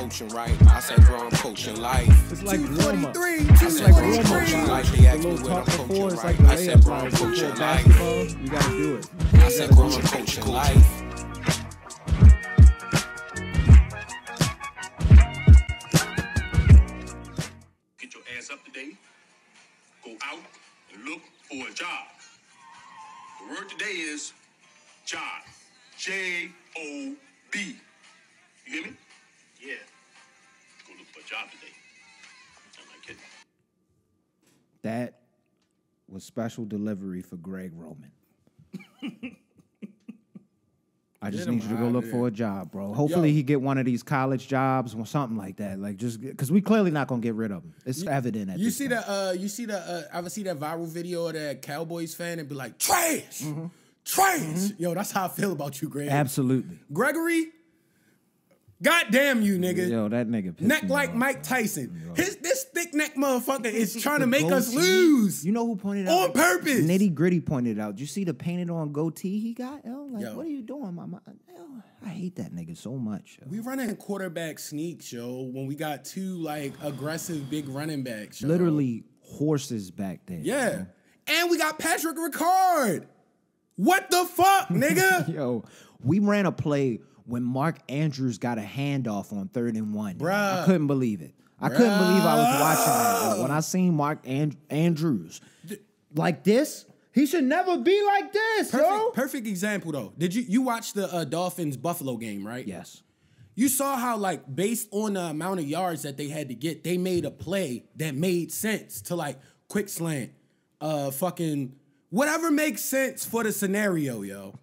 coaching right. I said, bro, I'm coaching life. It's like 243, I said, bro, I'm 243. coaching life. They asked me what I'm coaching right. I said, bro, I'm coaching life. You gotta do it. I said, bro, I'm coaching life. Get your ass up today. Go out and look for a job. The word today is job. J-O-B. You hear me? Yeah. Go look for a job today. I'm not kidding. That was special delivery for Greg Roman. I just need you to go look for a job, bro. Hopefully he get one of these college jobs or something like that. Like, just because we clearly not gonna get rid of him. It's evident at this point. Ever see that viral video of that Cowboys fan and be like, trash, trash. Yo, that's how I feel about you, Greg. Absolutely. Gregory, goddamn you, nigga. Yo, that nigga pissed neck me like off, Mike bro. Tyson. This thick neck motherfucker is trying to make us lose. You know who pointed out? On purpose. Nitty Gritty pointed out. Did you see the painted on goatee he got? Yo, like, Yo. what are you doing, mama? Yo, I hate that nigga so much. Yo. We running quarterback sneaks, yo, when we got two, like, aggressive big running backs, yo. Literally horses back there. Yeah. Yo. And we got Patrick Ricard. What the fuck, nigga? Yo, we ran a play when Mark Andrews got a handoff on 3rd and 1. Bruh. I couldn't believe it. I couldn't believe I was watching that. Yo. When I seen Mark Andrews like this, he should never be like this, yo. Perfect example, though. Did you watch the Dolphins-Buffalo game, right? Yes. You saw how, like, based on the amount of yards that they had to get, they made a play that made sense to, like, quick slant, fucking whatever makes sense for the scenario, yo.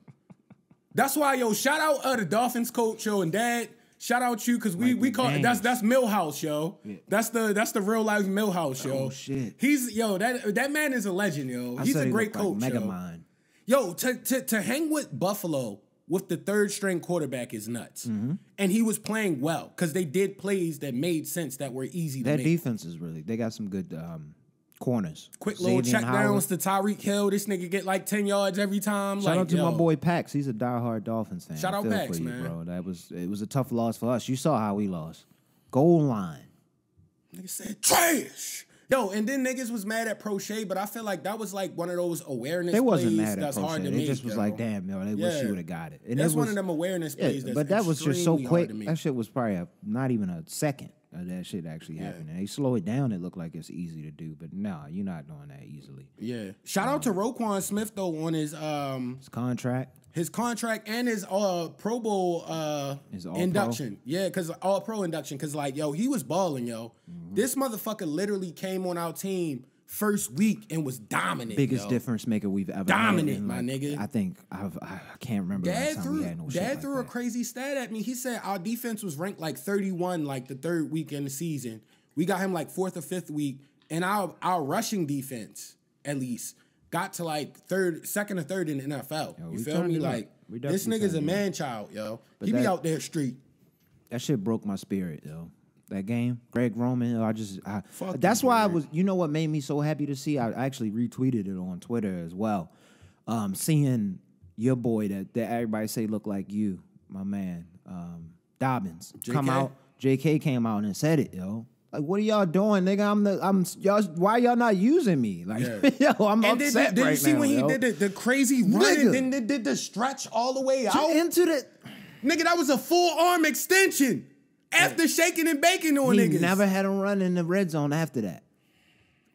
That's why, yo, shout out the Dolphins coach, yo, and Dad. Shout out you, because we call it, that's Millhouse, yo. Yeah. That's the real life Millhouse, yo. Oh shit. He's that man is a legend, yo. He's a great coach, like yo. Megamind. Yo, to hang with Buffalo with the 3rd string quarterback is nuts. And he was playing well because they did plays that made sense that were easy to That make. defense is really, they got some good corners. Quick little check downs to Tyreek Hill. This nigga get like 10 yards every time. Shout out to my boy Pax. He's a diehard Dolphins fan. Shout out Pax, you, man. Bro. It was a tough loss for us. You saw how we lost. Goal line. Nigga said trash. Yo, and then niggas was mad at Prochet, but I feel like that was like one of those awareness they wasn't plays mad at that's Prochet. hard to They make. just was like, damn, yo, they wish you would have got it. And that's it was one of them awareness plays that's but that was just so extremely quick. hard to make. That shit was probably not even a second of that shit actually happening. They slow it down, it looked like it's easy to do, but nah, you're not doing that easily. Yeah. Shout out to Roquan Smith, though, on his contract. His contract and his Pro Bowl induction. Yeah, because All-Pro induction. Because, like, yo, he was balling, yo. This motherfucker literally came on our team first week and was dominant, Biggest difference maker we've ever dominant, had. my nigga. I think, I can't remember the last time we had no shit Dad like threw that. a crazy stat at me. He said our defense was ranked like 31, like the 3rd week in the season. We got him like 4th or 5th week. And our rushing defense, at least, got to like 2nd or 3rd in the NFL. Yo, you feel me? Like, this nigga's a man-child, yo. But he be out there street. That shit broke my spirit, yo. That game, Greg Roman, that's you, why Greg. you know what made me so happy to see? I actually retweeted it on Twitter as well. Seeing your boy that everybody say look like you, my man, Dobbins, JK? come out. JK came out and said it, yo. Like, what are y'all doing, nigga? Y'all. Why y'all not using me? Like, yo, I'm upset did right you see now, when yo. he did the crazy run and then they did the stretch all the way out? Into the... Nigga, that was a full arm extension after shaking and baking on He niggas. never had him run in the red zone after that.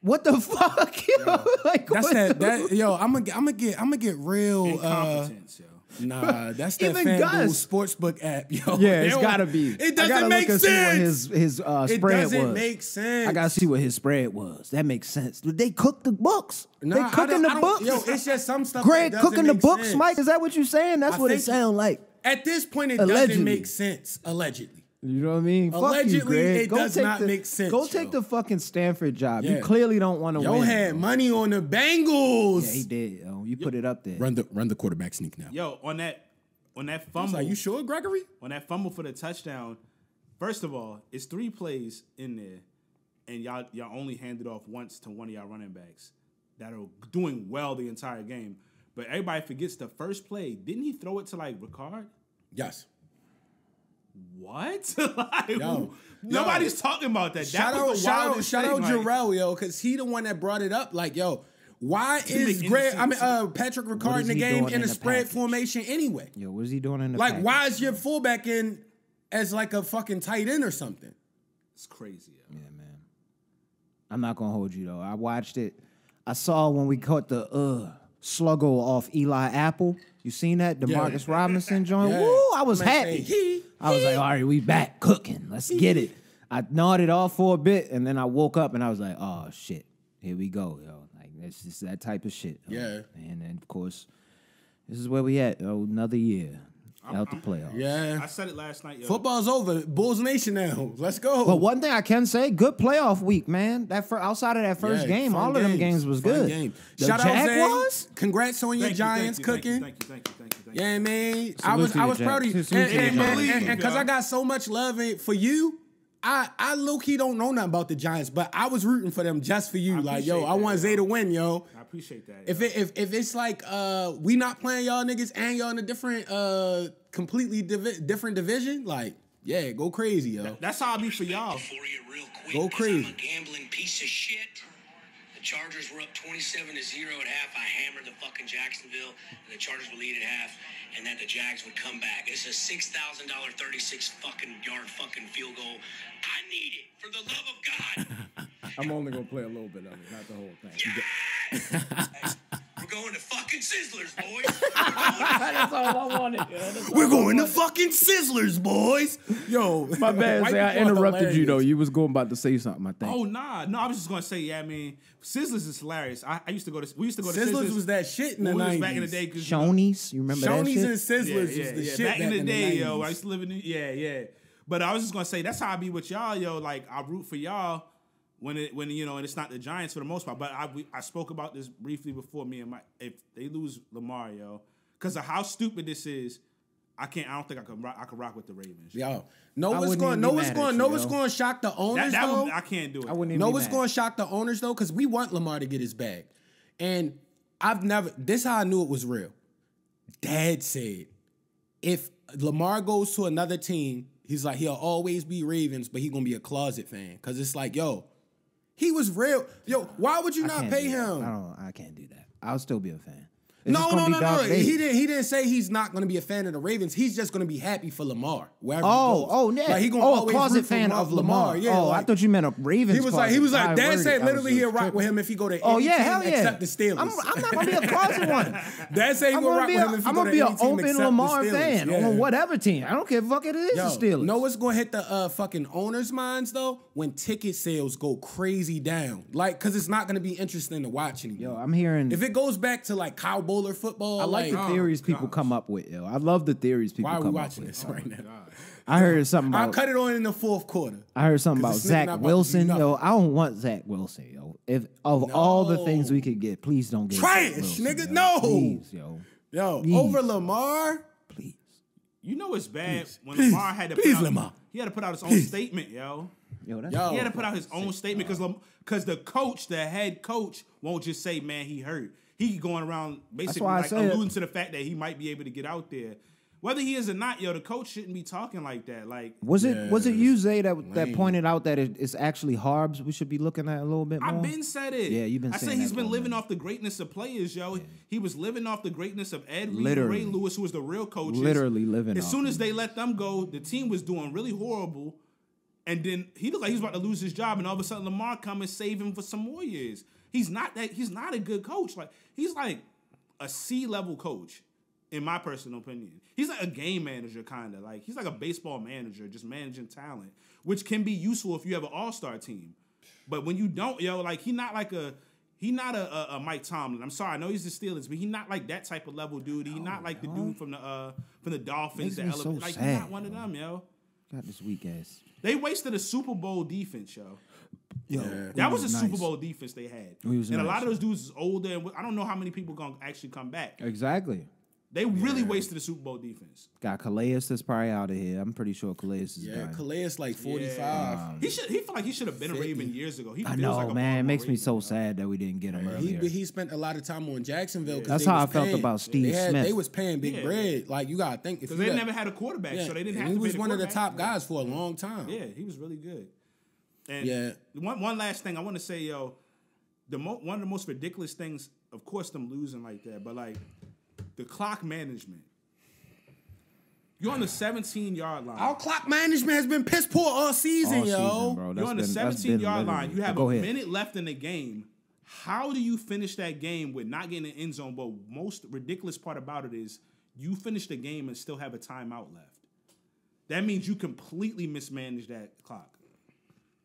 What the fuck, yo? Like, That's what that. Yo, I'm gonna get real. Incompetence, yo. Nah, that's that Even FanDuel Gus. Sportsbook app, yo. Yeah, it's gotta be. It I gotta doesn't make look and sense. see what his spread It doesn't was. make sense. I gotta see what his spread was. That makes sense. They cook the books. Nah, They cooking the books. Yo, it's just some stuff. Greg that doesn't cooking the make books, sense. Mike. Is that what you're saying? That's I what it think- sound like. At this point, it Allegedly. doesn't make sense. Allegedly. You know what I mean? Fuck Allegedly, you, Greg. it does take not make sense, Go yo. take the fucking Stanford job. Yeah. You clearly don't want to Yo win. had money on the Bengals. Yeah, he did. Yo. You put it up there. Run the quarterback sneak now. Yo, on that I fumble. was like, you sure, Gregory? On that fumble for the touchdown, first of all, it's 3 plays in there, and y'all only handed off once to one of y'all running backs that are doing well the entire game. But everybody forgets the first play. Didn't he throw it to like Ricard? Yes. What? Like, Yo, nobody's talking about that. Shout That out, was the shout out, wildest shout thing, out like, Jarrell, yo, because he the one that brought it up. Like, yo, why is make Greg? any sense. Patrick What Ricard is in the he game doing in in a the spread package? formation anyway? Yo, what is he doing in the Like, package? why is your fullback in as like a fucking tight end or something? It's crazy. Yo. Yeah, man. I'm not gonna hold you though. I watched it. I saw when we caught the sluggo off Eli Apple. You seen that? DeMarcus Robinson joint? Yeah. Woo! I was Man, happy. say, I was like, all right, we back cooking. Let's get it. I nodded off for a bit, and then I woke up and I was like, oh shit, here we go, yo. Like it's just that type of shit. Yo. Yeah. And then of course, this is where we at. Yo, another year out the playoffs. Yeah, I said it last night, yo. football's over. Bulls Nation now. Let's go. But one thing I can say, good playoff week, man. That outside of that first Yeah, game, fun all of them games was Fun good. game. The Shout out Zay. Jaguars? Congrats on your Thank you, Giants thank you, cooking. Thank you. Yeah, I mean, Salute I was to your proud of you, Jags. Salute to your Jags. and because I got so much love for you, I low key don't know nothing about the Giants, but I was rooting for them just for you. Like, yo, appreciate I that, want Zay to win, yo. I appreciate that. If yo. if it's like we not playing y'all niggas and y'all in a different completely different division, like yeah, go crazy, yo. That's how I be for y'all. Before you real quick, Go 'cause crazy. I'm a gambling piece of shit. The Chargers were up 27-0 at half. I hammered the fucking Jacksonville, and the Chargers would lead at half, and then the Jags would come back. It's a $6,000, 36 fucking yard fucking field goal. I need it for the love of God. I'm only gonna play a little bit of it, not the whole thing. Yes! We're going to fucking Sizzlers, boys. That's all I wanted. We're going to fucking Sizzlers, boys. Yo, My bad. white Say I people are interrupted you though. hilarious. You was going about to say something. I think. Oh nah, no, I was just gonna say, yeah, I mean, Sizzlers is hilarious. I used to go to, we used to go to Sizzlers Sizzlers was that shit in the when we was 90s. back in the day. 'Cause, Shoney's, you remember that Shoney's shit? and Sizzlers was the shit back in the day, yo. 90s. I used to live in yeah. But I was just gonna say that's how I be with y'all, yo. Like I root for y'all when you know, and it's not the Giants for the most part. But I spoke about this briefly before me and if they lose Lamar, yo, because of how stupid this is. I don't think I could rock with the Ravens. Yo, know I what's wouldn't going even know be what's mad going at know you, what's yo. going to shock the owners though. I can't do it. I wouldn't even Know be what's mad. going to shock the owners though, because we want Lamar to get his bag, and I've never. This how I knew it was real. Dad said, if Lamar goes to another team, he's like he'll always be Ravens, but he's gonna be a closet fan because it's like, yo, he was real. Yo, why would you I not can't pay do that. him? I can't do that. I'll still be a fan. It's No. just gonna be Darth Vader. He didn't say he's not going to be a fan of the Ravens. He's just going to be happy for Lamar wherever Oh, he goes. oh, yeah. Like, he gonna a always closet root for fan of Lamar. Yeah, oh, I like, thought you meant a Ravens. he was closet. like, I Dad worded- said I was literally he'll just rock tripping. with him if he go to Oh any yeah, team hell yeah. except the Steelers. I'm not gonna be a closet one. Dad said he I'm gonna gonna rock be with him if he I'm go gonna to be any an team open except Lamar the Steelers. fan Yeah. on whatever team. I don't care if fuck it is the Steelers. Know what's gonna hit the fucking owners' minds though? When ticket sales go crazy down, like, cause it's not gonna be interesting to watch anymore. Yo, I'm hearing. If it goes back to like cow bowler football, I like the oh, theories people come up with. Yo, I love the theories people Why are we come watching up with. this right now? I heard something I'll about. cut it on in the fourth quarter. I heard something 'Cause about this nigga Zach not about to do Wilson. nothing. Yo, I don't want Zach Wilson. Yo, if of all the things we could get, please don't get Trash, Zach Wilson, nigga, yo. no. Please, yo, Yo, Please. over Lamar. please. You know it's bad Please. when Please. Lamar had to Please, put out, Lamar. he had to put out his own Please. statement, yo. Yo, that's Yo. He had to put out his own statement because the coach, the head coach, won't just say, "Man, he hurt." He going around basically why I like said- alluding to the fact that he might be able to get out there. Whether he is or not, yo, the coach shouldn't be talking like that. Like Was it you, Zay, that lame. pointed out that it's actually Harbs we should be looking at a little bit more? I've been said it. Yeah, you've been I saying said he's that been for a living minute. off the greatness of players, yo. He was living off the greatness of Ed Reed and Literally. Ray Lewis, who was the real coaches. Literally living As off soon of as they let them go, the team was doing really horrible. And then he looked like he was about to lose his job, and all of a sudden Lamar come and save him for some more years. He's not a good coach. Like he's like a C-level coach, in my personal opinion. He's like a game manager, kind of. Like he's like a baseball manager, just managing talent, which can be useful if you have an all-star team. But when you don't, yo, like he's not a Mike Tomlin. I'm sorry, I know he's the Steelers, but he's not like that type of level dude. He's not like the dude from the Dolphins. Makes me so Like he's sad, not one of them, yo. Got this weak ass. They wasted a Super Bowl defense, yo. Yo, That was a nice. Super Bowl defense they had. He was And a nice. lot of those dudes is older, and I don't know how many people gonna actually come back. Exactly. They really wasted the Super Bowl defense. Got Calais that's probably out of here. I'm pretty sure Calais is done. Calais like 45. Yeah. He felt like he should have been 50. a Raven years ago. I know, man. It makes me so sad that we didn't get him earlier. He spent a lot of time on Jacksonville. That's how I felt about Steve Smith. They was paying big bread. Like, you got to think. Because they never had a quarterback, so they didn't have to. He was one of the top guys for a long time. Yeah, he was really good. And one last thing I want to say, yo, one of the most ridiculous things, of course, them losing like that, but like the clock management. You're on the 17-yard line. Our clock management has been piss poor all season, yo. Bro. You're on the 17-yard line. You have a minute left in the game. How do you finish that game with not getting an end zone? But most ridiculous part about it is you finish the game and still have a timeout left. That means you completely mismanaged that clock.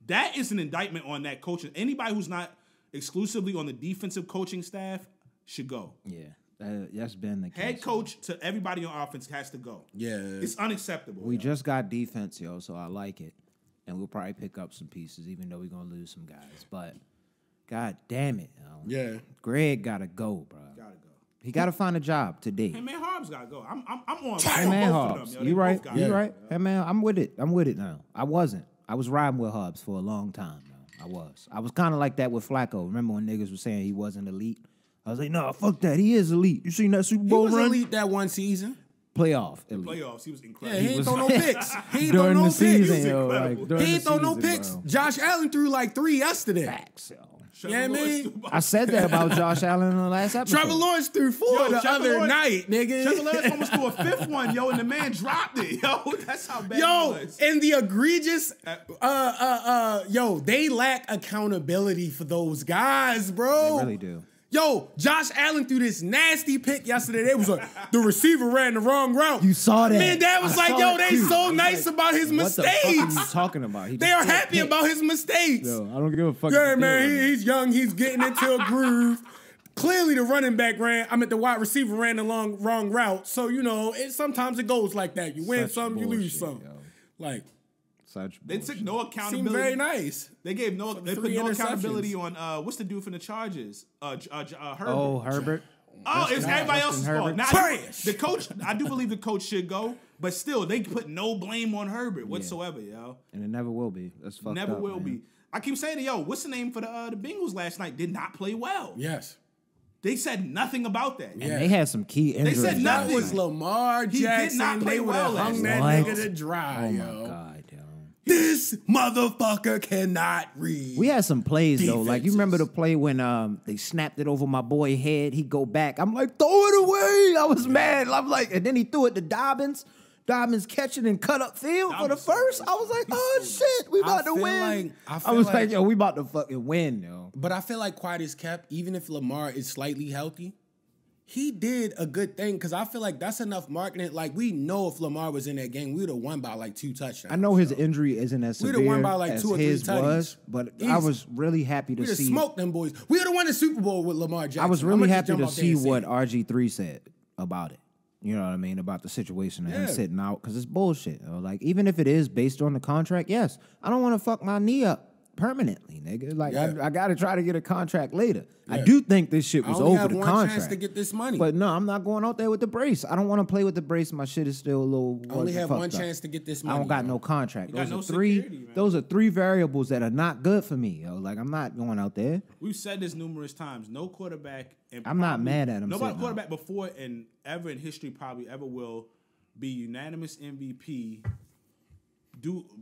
That is an indictment on that coach. Anybody who's not exclusively on the defensive coaching staff should go. Yeah. That's been the case. Head coach to everybody on offense has to go. Yeah. It's unacceptable. We just got defense, yo, so I like it. And we'll probably pick up some pieces, even though we're going to lose some guys. But, God damn it. Yeah. Greg got to go, bro. Got to go. He got to find a job today. Hey, man, Harbs got to go. I'm on Hey, man, both Harbs. of them. You right. You right. Go. Hey, man, I'm with it. I'm with it now. I wasn't. I was riding with Harbs for a long time, yo. I was kind of like that with Flacco. Remember when niggas were saying he wasn't elite? I was like, no, fuck that. He is elite. You seen that Super Bowl run? He was run? elite that one season. Playoff elite. Playoffs, he was incredible. Yeah, he ain't throw no picks. He ain't throw During no the picks. season, yo. Like, He ain't throw no picks. Bro. Josh Allen threw like 3 yesterday. Facts, yo. Yeah, man. I said that about Josh Allen in the last episode. Trevor Lawrence threw 4 the other night, nigga. Trevor Lawrence almost threw a 5th one, yo, and the man dropped it, yo. That's how bad it was. And the egregious, they lack accountability for those guys, bro. They really do. Yo, Josh Allen threw this nasty pick yesterday. They was like, the receiver ran the wrong route. You saw that. Man, Dad was like, yo, they so nice about his mistakes. What the fuck are you talking about? They are happy about his mistakes. Yo, I don't give a fuck. Yeah, man, he's young. He's getting into a groove. Clearly, the the wide receiver ran the wrong route. So, sometimes it goes like that. You win some, you lose some. Yo. Like, they took no accountability. Seemed very nice. They put no accountability on what's the dude from the Chargers? Herbert. Oh, Herbert. Oh, it's everybody else's fault. Now, Trash. The coach, I do believe the coach should go, but still, they put no blame on Herbert whatsoever, yo. And it never will be. That's fucked never up, will man. be. I keep saying to yo, what's the name for the Bengals last night? Did not play well. Yes. They said nothing about that. And they had some key injuries. They said That nothing. was Lamar Jackson. did not play They would have well hung last that night. nigga to dry, Oh, yo. my God, yo. This motherfucker cannot read. We had some plays, though. Like, you remember the defenses. play when they snapped it over my boy head? He go back. I'm like, throw it away. I was mad. I'm like, and then he threw it to Dobbins. Dobbins catch it and cut up field for the first. I was like, oh, shit, we about to win. I was like, yo, we about to fucking win, yo. But I feel like quiet is kept, even if Lamar is slightly healthy, he did a good thing because I feel like that's enough marketing. Like, we know if Lamar was in that game, we would have won by like 2 touchdowns. I know his injury isn't as We'd severe have won by like as 2 or 3 his tutties. was, but I was really happy to We'd have see. smoked them boys. We would have won the Super Bowl with Lamar Jackson. I was I'ma really just happy jump to out there see and say what it. RG3 said about it. You know what I mean? About the situation of him sitting out because it's bullshit. Like, even if it is based on the contract, yes, I don't want to fuck my knee up permanently, nigga. Like, I got to try to get a contract later. I do think this shit was over the one contract. chance to get this money. But no, I'm not going out there with the brace. I don't want to play with the brace. My shit is still a little. I only have one fucked up. chance to get this I money. don't got no contract. got Those no are three. security, man. Those are 3 variables that are not good for me, yo. Like, I'm not going out there. We've said this numerous times. No quarterback. And I'm not mad at him Nobody sitting quarterback before and ever in history probably ever will be unanimous MVP,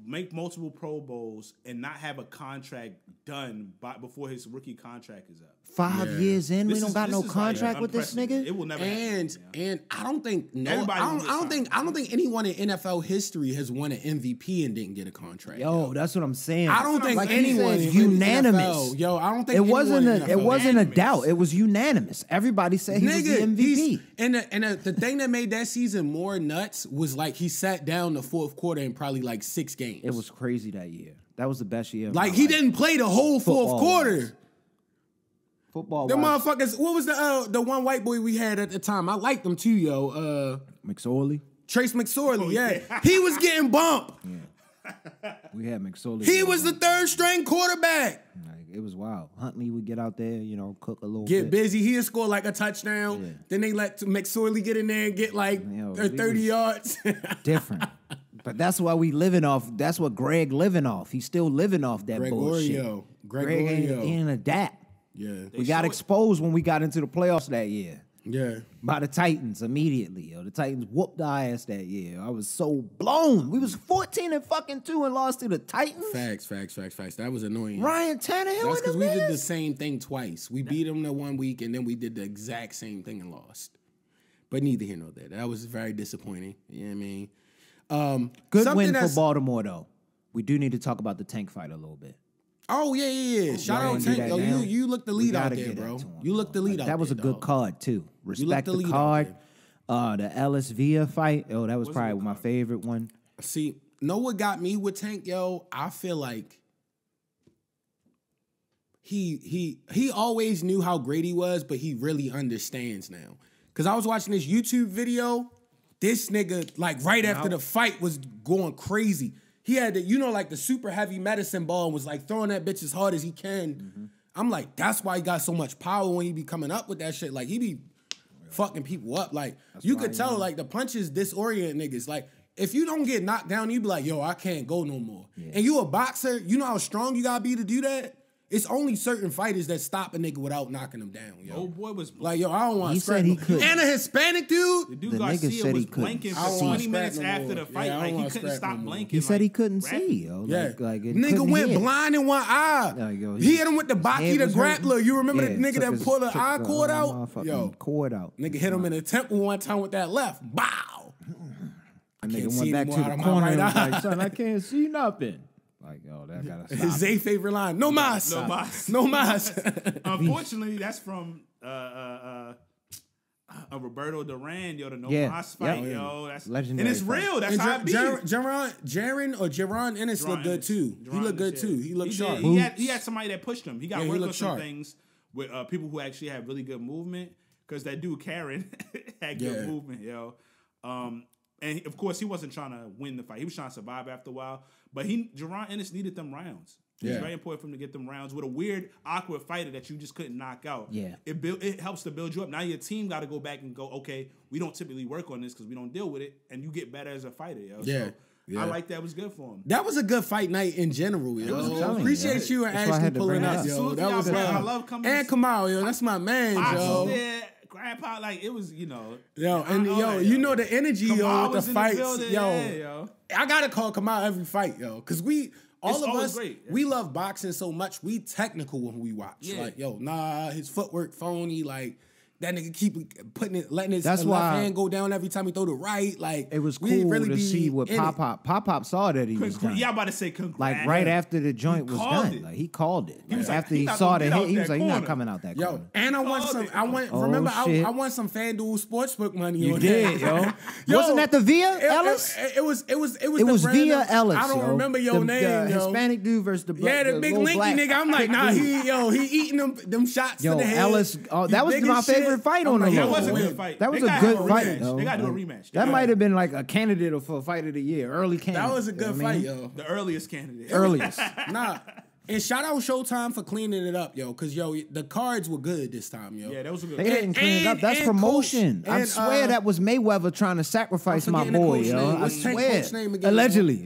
make multiple Pro Bowls, and not have a contract done before his rookie contract is up. 5 years in, we don't got no is contract like with this nigga. It will never happen. And I don't think Everybody will get I don't think anyone in NFL history has won an MVP and didn't get a contract. Yo, that's what I'm saying. I don't think like anyone he said, in unanimous. NFL, yo, I don't think it wasn't anyone in it NFL wasn't a unanimous. doubt. It was unanimous. Everybody said he was the MVP. The thing that made that season more nuts was like he sat down the 4th quarter in probably like 6 games. It was crazy that year. That was the best year. Of like my he life. didn't play the whole 4th Football quarter. wise. Football. The wise. motherfuckers. What was the one white boy we had at the time? I liked him too, yo. McSorley. Trace McSorley. Yeah, he was getting bumped. We had McSorley. He was the 3rd string quarterback. it was wild. Huntley would get out there, you know, cook a little Get bit. busy. He'd score like a touchdown. Yeah. Then they let McSorley get in there and get like 30 yards. Different. But that's why we living off. That's what Greg living off. He's still living off that bullshit. Greg ain't adapt. Yeah. We got exposed when we got into the playoffs that year. Yeah. By the Titans immediately. Yo. The Titans whooped our ass that year. I was so blown. We was 14-2 and lost to the Titans. Facts. That was annoying. Ryan Tannehill. That's because we did the this. same thing twice. We beat them the 1 week, and then we did the exact same thing and lost. But neither here nor there. That was very disappointing. You know what I mean? Good win for Baltimore, though. We do need to talk about the tank fight a little bit. Oh, yeah. Shout out Tank. Yo, you look the lead out there, bro. You look the lead out there. That was a good card, too. Respect the lead out card. The Ellis Villa fight. Oh, that was probably my favorite one. See, know what got me with Tank, yo? I feel like he always knew how great he was, but he really understands now. Because I was watching this YouTube video. This nigga, like right after the fight, was going crazy. He had the, like the super heavy medicine ball and was like throwing that bitch as hard as he can. Mm-hmm. I'm like, that's why he got so much power when he be coming up with that shit. Like, he be fucking people up. Like, you could tell, like, the punches disorient niggas. Like, if you don't get knocked down, you be like, yo, I can't go no more. Yeah. And you a boxer, you know how strong you gotta be to do that? It's only certain fighters that stop a nigga without knocking him down, yo. Old boy was like, yo, I don't want to scrap he him. could. And a Hispanic dude. The dude The Garcia nigga said was he couldn't blanking see. for 20 minutes I don't after wanna the scrap fight. no Like, more. he couldn't stop blanking. He said like, he couldn't rapping. see, yo. Yeah. Like it Nigga couldn't went hear. blind in one eye. Like, yo, he hit him with the Baki head the was hurting. grappler. You remember the Yeah, nigga took that his- pulled the took eye the cord out? motherfucking Yo, cord out. nigga hit him in the temple one time with that left. Bow. That can't nigga see went back no to more the out of my corner and right was eye. like, son, I can't see nothing. Like, yo, that gotta stop. Zay favorite line. No mas. No mas. No mas. Unfortunately, that's from Roberto Duran, yo, the No Mas fight, yo. That's legendary. And it's fight. real. That's And how it be. Jaron Ennis looked good too. He looked good too. He looked sharp. He had somebody that pushed him. He got Yeah, he work on looked some sharp. things with people who actually have really good movement. Because that dude Karen had good movement, yo. And of course, he wasn't trying to win the fight. He was trying to survive after a while. But Jaron Ennis needed them rounds. It's very important for him to get them rounds with a weird, awkward fighter that you just couldn't knock out. Yeah. It helps to build you up. Now your team got to go back and go, okay, we don't typically work on this because we don't deal with it, and you get better as a fighter, yo. Yeah. So Yeah. I like that. It was good for him. That was a good fight night in general, yo. was good. Appreciate you and That's why I Ashley had to pulling bring it up, up. yo. Salute That to was y'all, man. fun. I love coming And to- Kamal, yo. That's my man, I yo. was there, Grandpa, like it was, Yo, I and know yo, that, you know the energy, Kamal yo, with was the in fights, building, yo. yeah, yo. I gotta call Kamal every fight, yo, because all It's of always us, great, yeah. we love boxing so much. We technical when we watch. Yeah. Like, yo, nah, his footwork phony. Like, that nigga keep letting his That's left why hand go down every time he throw the right. Like, It was we cool really to be see what in it. Pop saw that he was done. Yeah, I'm about to say congrats. Like right after the joint was called done, it. like he called it. He was Like, like, after he he not saw gonna the get hit, out he was that like, "You're not corner." coming out that Yo, corner." and I won Called some. it. Remember, shit. I won some FanDuel Sportsbook money. You on did, that. yo. Wasn't that the Via Ellis? It was It the was random- Via Ellis. I don't yo. remember your the, name, the yo. Hispanic dude versus the black. Yeah, the big little linky black nigga. I'm like, thick nah, dude. he eating them shots Yo, to the head. Ellis, oh, He that was big my as shit. favorite fight I'm on the like, low. yo, That was a win. good fight. That They was a gotta good have fight. rematch. yo. They got to do a rematch. That might have been like a candidate for fight of the year, early candidate. That was a you good know what I fight, mean? yo. The earliest candidate. Earliest. Nah. And shout out Showtime for cleaning it up, yo. Cause yo, the cards were good this time, yo. Yeah, that was a good They fight. didn't clean it up. That's and promotion. Coach, I and, swear that was Mayweather trying to sacrifice I'm my forgetting the boy, coach yo. name. I What's Tank swear. coach name again,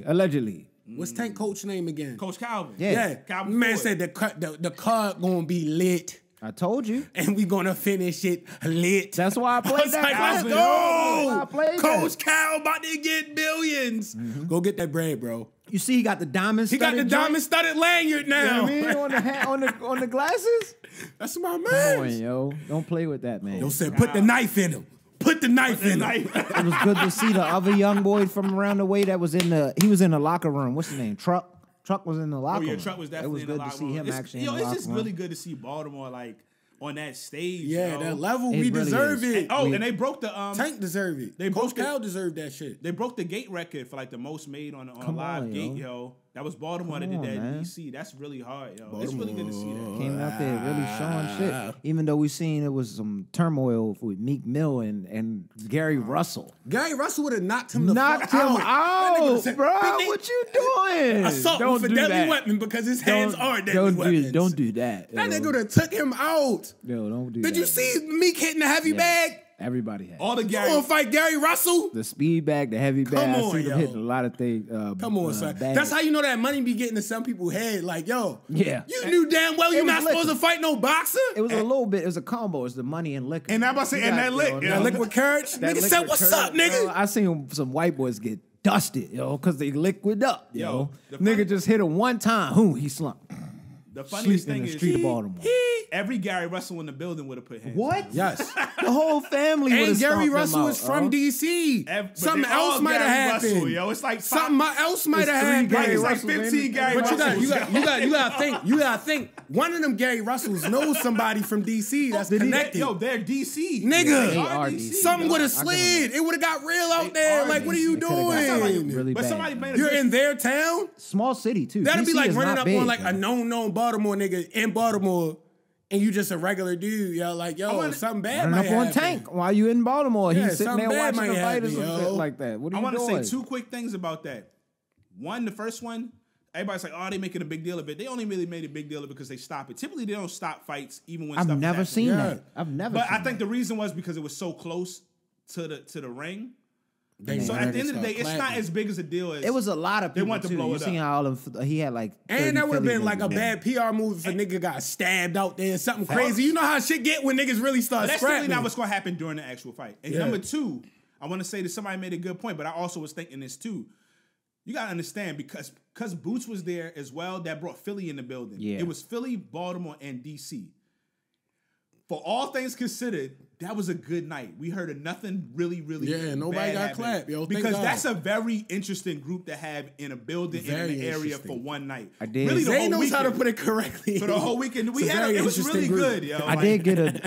Allegedly. What's Tank coach name again? Coach Calvin. Yeah. Calvin Man Ford. said the card gonna be lit. I told you. And we gonna finish it lit. That's why I played was that. like, let's That's why I go! played Coach that. Cal about to get billions. Go get that bread, bro. You see, he got the diamonds. He got the diamond-studded lanyard You know now. what I mean? On the hat, on the glasses. That's my Come man. on, yo. Don't play with that, man. Yo said, put the knife in him. Put the knife in him. It was good to see the other young boy from around the way that was he was in the locker room. What's his name? Truck was in the locker room. Truck was It definitely was in good the to locker see room. him It's- actually in Yo, the it's locker just room. really good to see Baltimore like on that stage. Yeah, yo. that level, It we really deserve is. it. And they broke the Tank deserve it. They Coach broke the- Cal deserved that shit. They broke the gate record for like the most made on a Come live on, gate, yo. yo. That was Baltimore that did that in DC. That's really hard, yo. It's really good to see that. Came out there really showing shit. Even though we seen it was some turmoil with Meek Mill and Gary Russell. Gary Russell would have knocked him the Knocked fuck him out. out, bro. What you doing? Assault with a deadly weapon because his hands are deadly weapons. Don't do that. That nigga would have took him out. Yo, don't do that. Did you see Meek hitting the heavy bag? Everybody had all the You Gary. gonna fight Gary Russell? the speed bag, the heavy bag. Come I on, see him yo. hitting a lot of things. Come on, son. bags. That's how you know that money be getting to some people's head. Like, yo, Yeah. you knew damn well you're was not supposed liquor. to fight no boxer. It was a little bit. It was a combo. It's the money and liquor. And I'm about to say, and that lick, That liquid courage. That Nigga said, liquid "What's courage, up, nigga?" Yo, I seen some white boys get dusted, yo, because they liquid up, yo. the Nigga funny- just hit him one time. Whom he slumped. The funniest Sleep in thing the is, street of Baltimore. every Gary Russell in the building would have put hands. What? Yes. The whole family would And have Gary stomped him Russell out, is from yo. DC. But Something they all else might have Gary Russell, happened. yo. It's like Something else might have happened. Gary It's like Russells, 15 ain't it? Gary But Russells. you gotta think. One of them Gary Russells knows somebody from DC that's connected. Yo, they're DC. Nigga, They are DC. something would have I give 'em slid. It would have got real out They there. are Like, what are you It coulda got doing? really But bad. somebody made a You're good- in their town? Small city too. That'd be DC like is running not up big, on like yo. a known Baltimore nigga in Baltimore, and you just a regular dude. Yo, like, yo, something bad Running might up on happen. Tank while you in Baltimore. Yeah, He's sitting there something bad watching the might fight or happen, some yo. shit like that. What are I you want to doing? say 2 quick things about that. One, the first one, everybody's like, oh, they making a big deal of it. They only really made a big deal of it because they stop it. Typically, they don't stop fights even when I've stuff is never happening. seen Yeah. that. I've never. But seen I think the reason was because it was so close to the ring. So at the end of the day, it's not as big as a deal as it was a lot of people. They want to too. blow You it seen up. how all of he had like. 30 And that would have Philly been like a niggas. bad PR move if a nigga got stabbed out there, something crazy. You know how shit get when niggas really start But that's typically scrapping. not what's going to happen during the actual fight. And Yeah. number 2, I want to say that somebody made a good point, but I also was thinking this too. You got to understand because Boots was there as well, that brought Philly in the building. Yeah. It was Philly, Baltimore, and DC. For all things considered, that was a good night. We heard of nothing really Yeah, nobody bad got happen. clapped, yo. Thank Because God. that's a very interesting group to have in a building Very in an area interesting. for one night. I did. Really, the Zay whole knows how to weekend. put it correctly. For the whole weekend, It's a very it was interesting really group. good, yo. I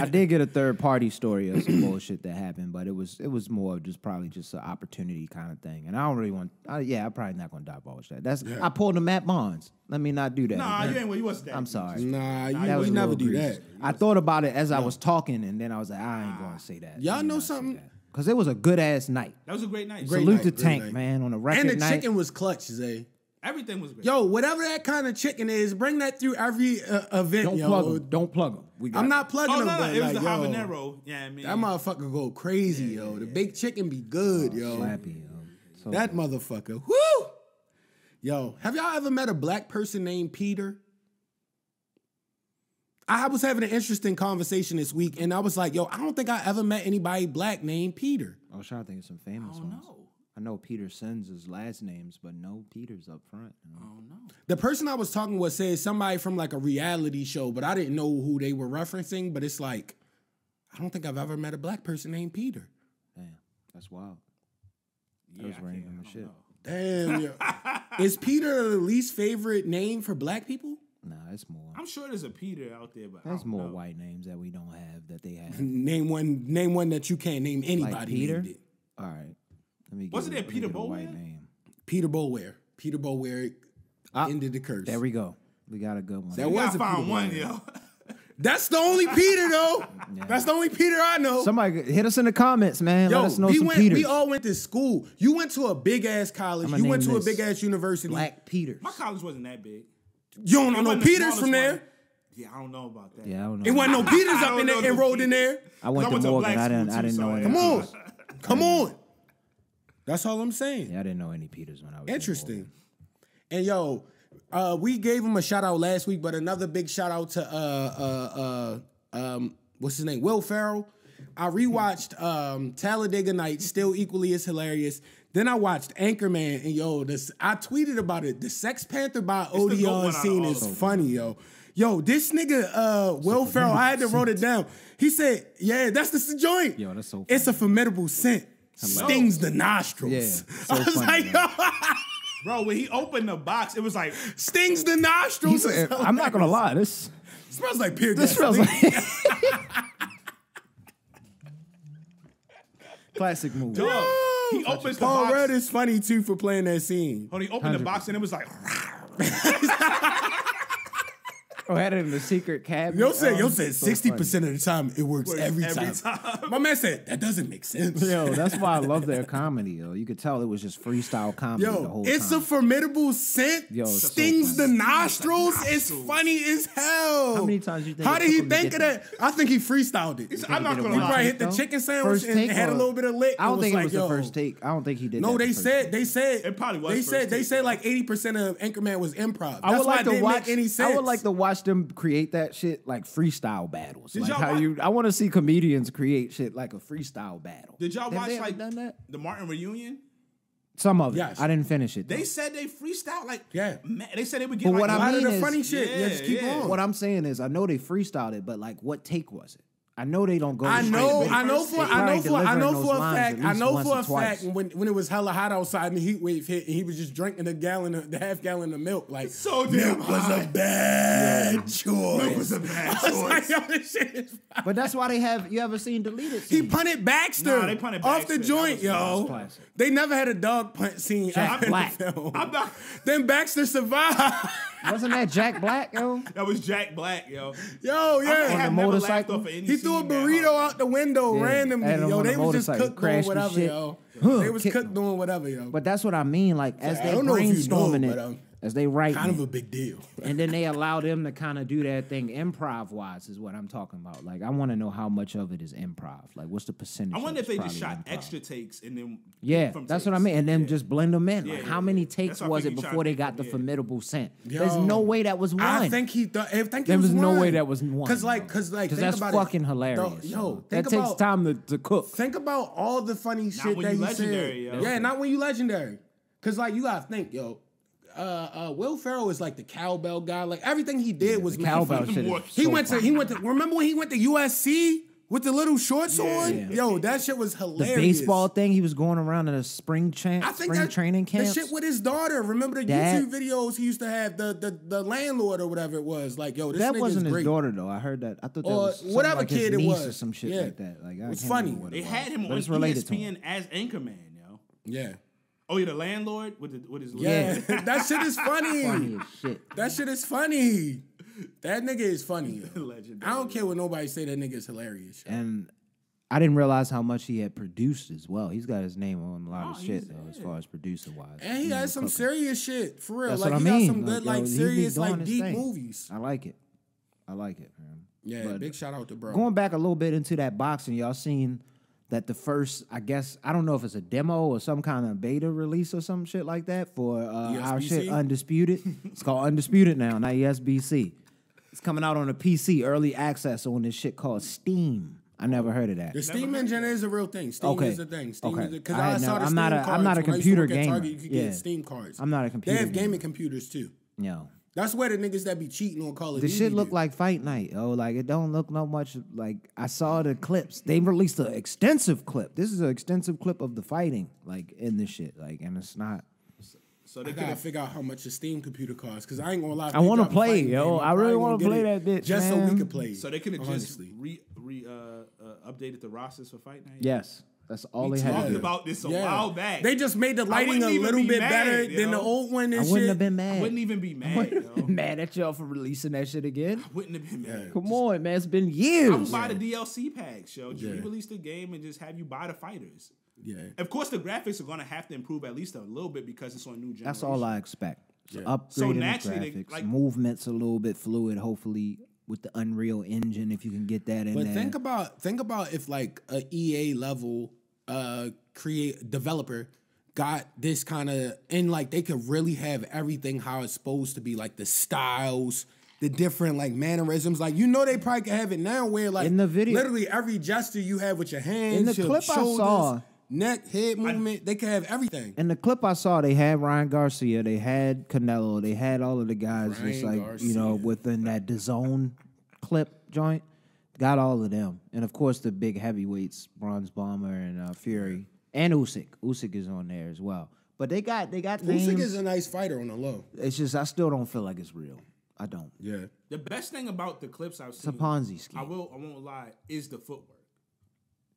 did get a third party story of some bullshit that happened, but it was more of just probably just an opportunity kind of thing. And I don't really want. I'm probably not going to divulge that. I pulled the Matt Bonds. Let me not do that. Nah, again. you wasn't that. I'm sorry. Nah, That was you a never little do egregious. that. I thought about it as I was talking, and then I was like, I ain't going to say that. Y'all know something? Because it was a good ass night. That was a great night. Great Salute night, to great Tank, night. man, on a record And the night. chicken was clutch, Zay. Everything was great. Yo, whatever that kind of chicken is, bring that through every event, Don't yo. plug them. Don't plug them. We got I'm it. not plugging Oh, them, no, but it was like, the yo, habanero. Yeah, I mean. that motherfucker go crazy, yo. The baked chicken be good, yo. Slappy, yo. So That motherfucker. Woo! Yo, have y'all ever met a black person named Peter? I was having an interesting conversation this week, and I was like, yo, I don't think I ever met anybody black named Peter. I was trying to think of some famous ones. I know Peter sends his last names, but no Peters up front. You know? The person I was talking with said somebody from like a reality show, but I didn't know who they were referencing, but it's like, I don't think I've ever met a black person named Peter. Damn, that's wild. Yeah, That was I random can't- as shit. Damn, yo. Is Peter the least favorite name for black people? Nah, it's more. I'm sure there's a Peter out there, but There's I don't more know. white names that we don't have that they have. Name one that you can't name anybody. Like Peter? named it. All right. Let me Wasn't get, there Peter let me get a white Boulware? name. Peter Boulware. Peter Boulware ended the curse. There we go. We got a good one. That We was gotta a find Peter one, Boulware. yo. That's the only Peter though. That's the only Peter I know. Somebody hit us in the comments, man. Yo, Let us know some Peters. we all went to school. You went to a big ass college. I'ma You went name to a this big ass university. Black Peters. My college wasn't that big. You don't know It no wasn't the Peters smallest from there. one. Yeah, I don't know about that. Yeah, I don't know. It wasn't no Peters I up don't in know there no enrolled in Peters. there. I went I to went to a Morgan. black I didn't school, too, know so any. I- Come on. Come on. That's all I'm saying. Yeah, I didn't know any Peters when I was Interesting. And yo, we gave him a shout out last week, but another big shout out to what's his name? Will Ferrell. I rewatched Talladega Nights, still equally as hilarious. Then I watched Anchorman, and yo, I tweeted about it. The Sex Panther by the GOAT one Odeon out of scene all is of them. funny, yo. Yo, this nigga, Will Ferrell, I had to wrote it down. He said, yeah, that's the joint. Yo, that's so It's a formidable scent. like Stings the nostrils. Yeah, so I was funny, like, yo. yo, Bro, when he opened the box, it was like, stings the nostrils. He's I'm not gonna lie. This Smells like pure this smells gasoline. like classic movie. dog. He opens the Paul box. Rudd is funny too for playing that scene. When he opened the box and it was like, Oh, had it in the secret cabinet. Yo said so 60% funny. of the time it works every time. My man said that doesn't make sense. Yo, that's why I love their comedy, yo. You could tell it was just freestyle comedy the whole time. It's a formidable scent. Yo, it's so stings the funny. nostrils. It's funny as hell. How many times you think How it did took he him to think get of that? I think he freestyled it. I'm not He gonna He did it probably lie. hit the though? chicken sandwich First and take had a or- little bit of lick. I don't and think it like, was the yo. first take. I don't think he did No, that. they the first said It probably was They first said take. like 80% of Anchorman was improv. I That's would why like it to didn't watch. make any sense. I would like to watch them create that shit like freestyle battles. Did Like y'all how watch- you. I want to see comedians create shit like a freestyle battle. Did y'all Have watch they ever like done that? the Martin reunion? Some of it. Yes. I didn't finish it. They though. said they freestyle like Yeah. They said they would get But like what a I lot of mean the is- funny shit. Yeah, just keep yeah. on. What I'm saying is, I know they freestyled it, but like, what take was it? I know they don't go. I straight know with it. for a fact. I know for a fact when it was hella hot outside and the heat wave hit and he was just drinking the half gallon of milk. Like So damn milk was high. a bad choice. Milk was a bad I was like, choice. yo, this shit is fire. But that's why they have. You ever seen deleted? He scenes? punted Baxter. Nah, they punted off Baxter. the joint, That yo. was classic. They never had a dog punt scene Jack in Black. the film. I'm not. Then Baxter survived. Wasn't that Jack Black, yo? That was Jack Black, yo. Yo, yeah. I have never laughed motorcycle? off of any He threw a scene that burrito hard. out the window Yeah, randomly. had him Yo, on they a was just motorcycle, cooked doing crashed and whatever, shit. yo. Huh, They was kick- cooked doing whatever, yo. But that's what I mean. Like as I they don't know if you brainstorming know, it, but, as they write, kind of a big deal. and then they allow them to kind of do that thing improv wise is what I'm talking about. Like I want to know how much of it is improv. Like what's the percentage? I wonder of if it's they just probably shot improv? extra takes and then Yeah, from that's takes. what I mean. And then Yeah. just blend them in. Yeah, Like yeah, how many yeah. takes That's what I was it think he before tried they to got the do, yeah. formidable scent? Yo. There's no way that was one. I think he thought. I think There it was no one. way that was one. Cause like, because think that's about fucking it. hilarious. Yo, that think takes about, time to cook. Think about all the funny shit when that you he legendary, said. yo. Yeah, not when you legendary. Cause like you gotta think, yo. Will Ferrell is like the cowbell guy. Like everything he did was mad Cowbell funny. shit. More- Is He so went to. funny. He went to. Remember when he went to USC with the little shorts on? Yeah. Yo, that shit was The hilarious. baseball thing. He was going around at a spring I think that training camp. The shit with his daughter. Remember the That- YouTube videos he used to have the landlord or whatever it was. Like, yo, this That nigga's wasn't his great. daughter though. I heard that. I thought that Or was something whatever like his kid it niece was. or some shit Yeah. like that. Like I It's can't funny. remember what They it had was. him But on it's related to ESPN him. as Anchorman, yo. Yeah. Oh, yeah, the landlord with his Yeah, that shit is funny. Funny as shit. That shit is funny. That nigga is funny. Yo. Legendary. I don't care what nobody say. That nigga is hilarious. Yo. And I didn't realize how much he had produced as well. He's got his name on a lot of Oh, shit he's- though, as far as producer wise. And he has some serious shit for real. That's like what I he mean. got some good, yo, like he be serious, doing like his deep thing. movies. I like it. I like it, man. Yeah, But big shout out to bro. going back a little bit into that boxing, y'all seen that the first, I guess, I don't know if it's a demo or some kind of beta release or some shit like that for our ESBC? shit Undisputed. It's called Undisputed now, not ESBC. It's coming out on a PC, early access on this shit called Steam. I never heard of that. The Steam engine is a real thing. Steam Okay. is a thing. Steam Okay. is because I I, had saw never- the I'm Steam not a- cards. I'm not a When I used to computer work at Target, gamer. you could Yeah. get Steam cards. I'm not a They computer have gamer. gaming computers too. Yo. That's where the niggas that be cheating on Call of The Duty. shit look do. like Fight Night, yo. Like it don't look no much like I saw the clips. They released an extensive clip. This is an extensive clip of the fighting, like in this shit. Like, and it's not. So I they could gotta have. figure out how much a Steam computer costs because I ain't gonna lie. if I they wanna drop a play, fighting yo. game, I'm I probably really gonna wanna get play it that bitch, just so we man. could play. So they could have just honestly. updated the rosters for Fight Night. Yes, that's all We they had talked to do. about this a Yeah. while back. They just made the lighting wouldn't a even little be bit mad, better yo. than the old one. I And wouldn't shit. have been I mad. wouldn't even be mad, yo. Mad at y'all for releasing that shit again. Wouldn't have been mad. Come on, man. It's been I would years. buy the DLC packs, yo. Just Yeah. re-release the game and just have you buy the fighters. Yeah. Of course, the graphics are gonna have to improve at least a little bit because it's on new generation. That's all I expect. So Yeah. upgrading So the naturally, they- graphics, like- movements a little bit fluid. Hopefully with the Unreal Engine, if you can get that in But there. think about if like a EA level developer got this kind of and like they could really have everything how it's supposed to be, like the styles, the different like mannerisms. Like they probably could have it now where like In the video- literally every gesture you have with your hands, In the your clip I shoulders, saw- neck, head movement, they could have everything. In the clip I saw, they had Ryan Garcia, they had Canelo, they had all of the guys just Ryan like, Garcia. within that DAZN clip joint. Got all of them. And of course the big heavyweights, Bronze Bomber and Fury. And Usyk. Usyk is on there as well. But they got names. Usyk is a nice fighter on the low. It's just I still don't feel like it's real. I don't. Yeah. The best thing about the clips I've It's a seen, Ponzi scheme. I won't lie, is the footwork.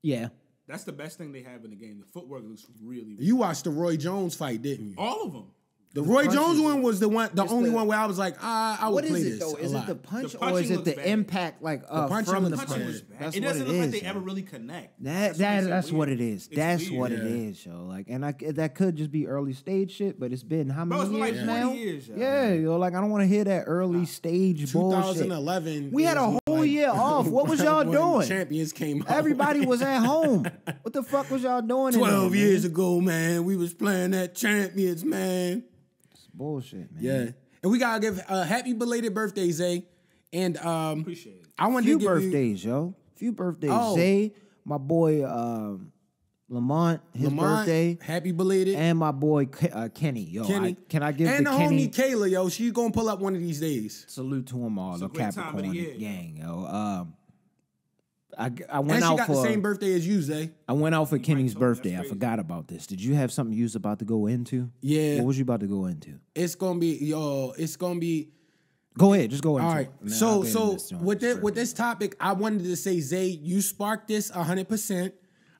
Yeah. That's the best thing they have in the game. The footwork looks really. You watched the Roy Jones fight, didn't you? All of them. The Roy Jones one was the only the- one where I was like, I would What play is this it though? a Is lot. it the punch The or is punching it looks the bad. impact like punching from the looks punch? bad. That's it what doesn't it look like is, they yo. ever really connect. That's what it is. It's That's weird. what it Yeah. is, yo. Like, and that could just be early stage shit, but it's been how Bro, many it's been like years 20 now? years, yo. Yeah, yo. Like, I don't want to hear that early stage bullshit. 2011. We had a whole year off. What was y'all when doing? Champions came out. Everybody was at home. What the fuck was y'all doing? 12 in there, years man? ago, man. We was playing that Champions, man. It's bullshit, man. Yeah. And we gotta give happy belated birthday, Zay. And Appreciate it. I wanted Few to give birthdays, yo. Few birthdays. Oh. Zay, my boy Lamont, his birthday, Happy belated. and my boy Kenny. Yo, Kenny. can I give and the the Kenny homie Kayla, yo. She's gonna pull up one of these days. salute to them all, the great time of the Capricorn year, gang, yo. I went And she out got for the same birthday as you, Zay. I went out for Kenny's told me, that's birthday. I crazy. forgot about this. Did you have something you was about to go into? Yeah. What was you about to go into? It's gonna be Go ahead, just go into all right. it. And then I'll So get so into this with joint. this topic, I wanted to say, Zay, you sparked this 100%.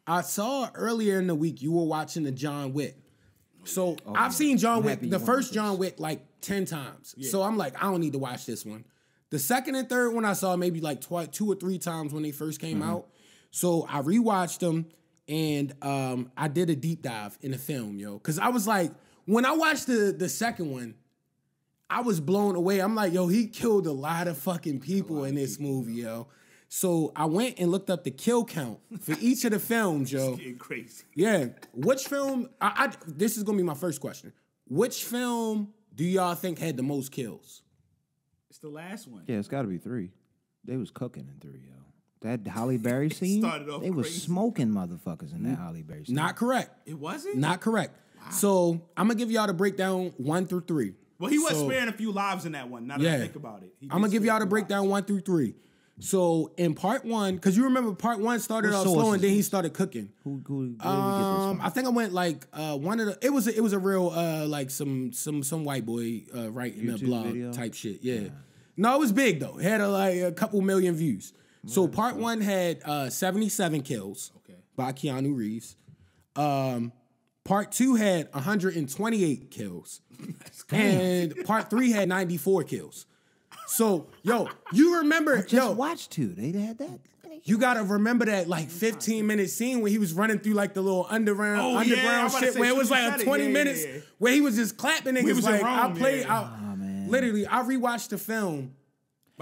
I saw earlier in the week you were watching the John Wick. So I've seen John I'm Wick, happy you the went first with John this. Wick, like 10 times. So I'm like, I don't need to watch this one. The second and third one I saw maybe like 2 or 3 times when they first came out. So I rewatched them and I did a deep dive in the film, yo. Cause I was like, when I watched the second one, I was blown away. I'm like, yo, he killed a lot of fucking people in this movie, yo. So I went and looked up the kill count for each of the films, yo. Getting crazy. Yeah. Which film, this is gonna be my first question. Which film do y'all think had the most kills? It's the last one. Yeah, it's got to be 3. They was cooking in 3, yo. That Holly Berry scene, started off they was crazy. smoking motherfuckers in that Holly Berry scene. Not correct. It wasn't? Not correct. So I'm gonna give y'all the breakdown 1 through 3. Well, he was So- sparing a few lives in that one. Now that I think about it. He I'm gonna did give spare y'all a the few breakdown lives. 1 through 3. So in part 1, because you remember part 1 started What off slow sources and then he was- started cooking. Where did we get this from? I think I went like one of the. It was a real like some white boy writing a YouTube blog video? type shit. Yeah. No, it was big though. It had like a couple million views. So part 1 had 77 kills by Keanu Reeves. Part 2 had 128 kills, and part 3 had 94 kills. So yo, you remember Just watch 2. They had that. you gotta remember that like 15-minute scene where he was running through like the little underground Oh, yeah, I'm about to shit say, where it shoot was the like shot a it. 20 Yeah, minutes yeah. where he was just clapping niggas. was in Like I Rome, played, yeah. literally I rewatched the film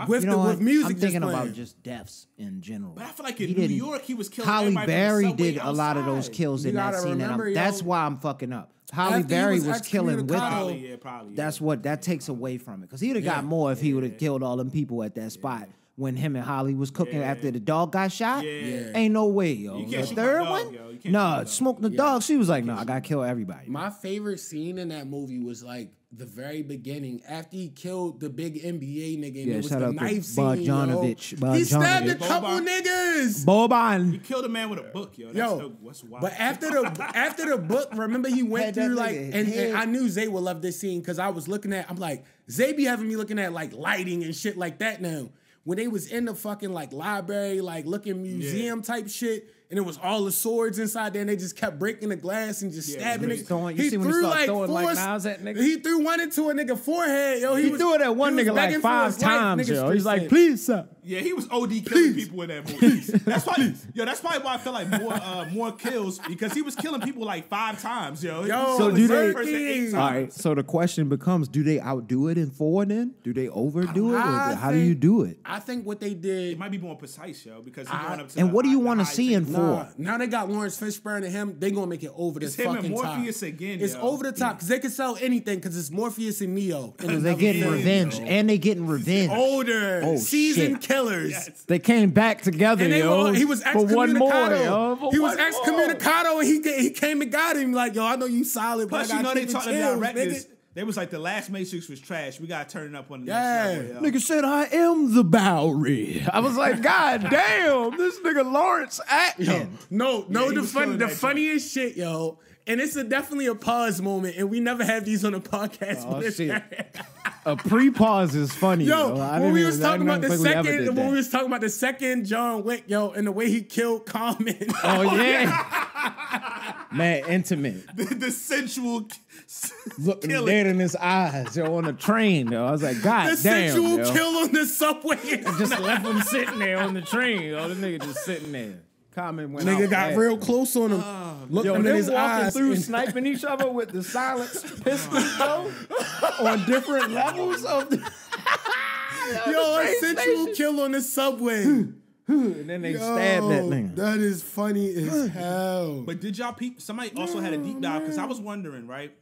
with You know with what? music. I'm thinking just about playing. just deaths in general. But I feel like in He New didn't- York, he was killing Holly everybody from the Berry subway did a lot of those outside. kills You in that gotta scene. remember, And yo, that's why I'm fucking up. Holly after he Berry was was killing with excommunicado- Probably, probably. That's what that takes away from it. Because he'd have got more if he would have killed all them people at that spot when him and Holly was cooking after the dog got shot. Yeah. Ain't no way, yo. You The can't shoot my third dog, one? yo. You can't Nah, shoot my dog. smoking the dog. She was like, no, I gotta kill everybody. My favorite scene in that movie was like the very beginning after he killed the big NBA nigga. And Yeah, it was shout the out to knife scene. Bogdanovich. Yo. He stabbed a Bogdanovich. couple Boban. niggas. Boban. He killed a man with a book, yo. That's Yo, what's wild. but after the book, remember he went Had that through like, nigga and head. I knew Zay would love this scene because I was looking at, I'm like, Zay be having me looking at like lighting and shit like that now. When they was in the fucking like library, like looking museum type shit, and it was all the swords inside there, and they just kept breaking the glass and just stabbing crazy. it. Throwing- you see when he start throwing, like, knives at niggas? He threw one into a nigga forehead, yo. He was- threw it at one he was nigga like begging for 5 his life, times, nigga yo. straight He's like, said, please, sir. yeah, he was OD killing people in that movie. That's why, yo. That's probably why I feel like more kills because he was killing people like 5 times, yo. Yo, So He do was they- the first 8 times. All right, so the question becomes, do they outdo it in 4 then? Do they overdo it? Or I how do you think- do it? I think what they did. It might be more precise, yo, because he's going up to And the what do you high- want to high see in thing. 4? Nah, now they got Lawrence Fishburne and him. They gonna make it over the It's him and fucking Morpheus top. again, It's yo. over the top because they can sell anything because it's Morpheus and Neo. Because they're getting Yeah, revenge. yo. And they getting revenge. Older, Oh, seasoned shit. killers. Yes. They came back together, And they yo. were, he was for one more, yo. excommunicado. For He was one more. excommunicado, and he came and got him. Like, yo, I know you solid, but Plus, I you know gotta they keep taught it the chill, directors. nigga. They was like the last Matrix was trash. We gotta turn it up on the Yeah. next level. Yo. Nigga said, I am the Bowery. I was like, God damn, this nigga Lawrence acting. No, he the was killing that funniest shit, yo. And it's definitely a pause moment, and we never have these on the podcast. Oh, but it's- shit. A pre-pause is funny, Yo, yo. I when we didn't was even- I talking about didn't the think we ever second, did when we that. was talking about the second John Wick, yo, and the way he killed Common. Oh, yeah. Mad intimate. The sensual Looking killing. dead in his eyes, yo, on the train, yo. I was like, God The damn, sensual yo. kill on the subway. Just left him sitting there on the train, yo. The nigga just sitting there. Comment went Nigga out got bad. real close on him. Looked Yo, him in them his walking eyes. through and- sniping each other with the silenced pistols, yo, on different levels of the. Yo, a sensual kill on the subway. And then they stabbed that nigga. That is funny as hell. But did y'all somebody also had a deep dive because I was wondering, right?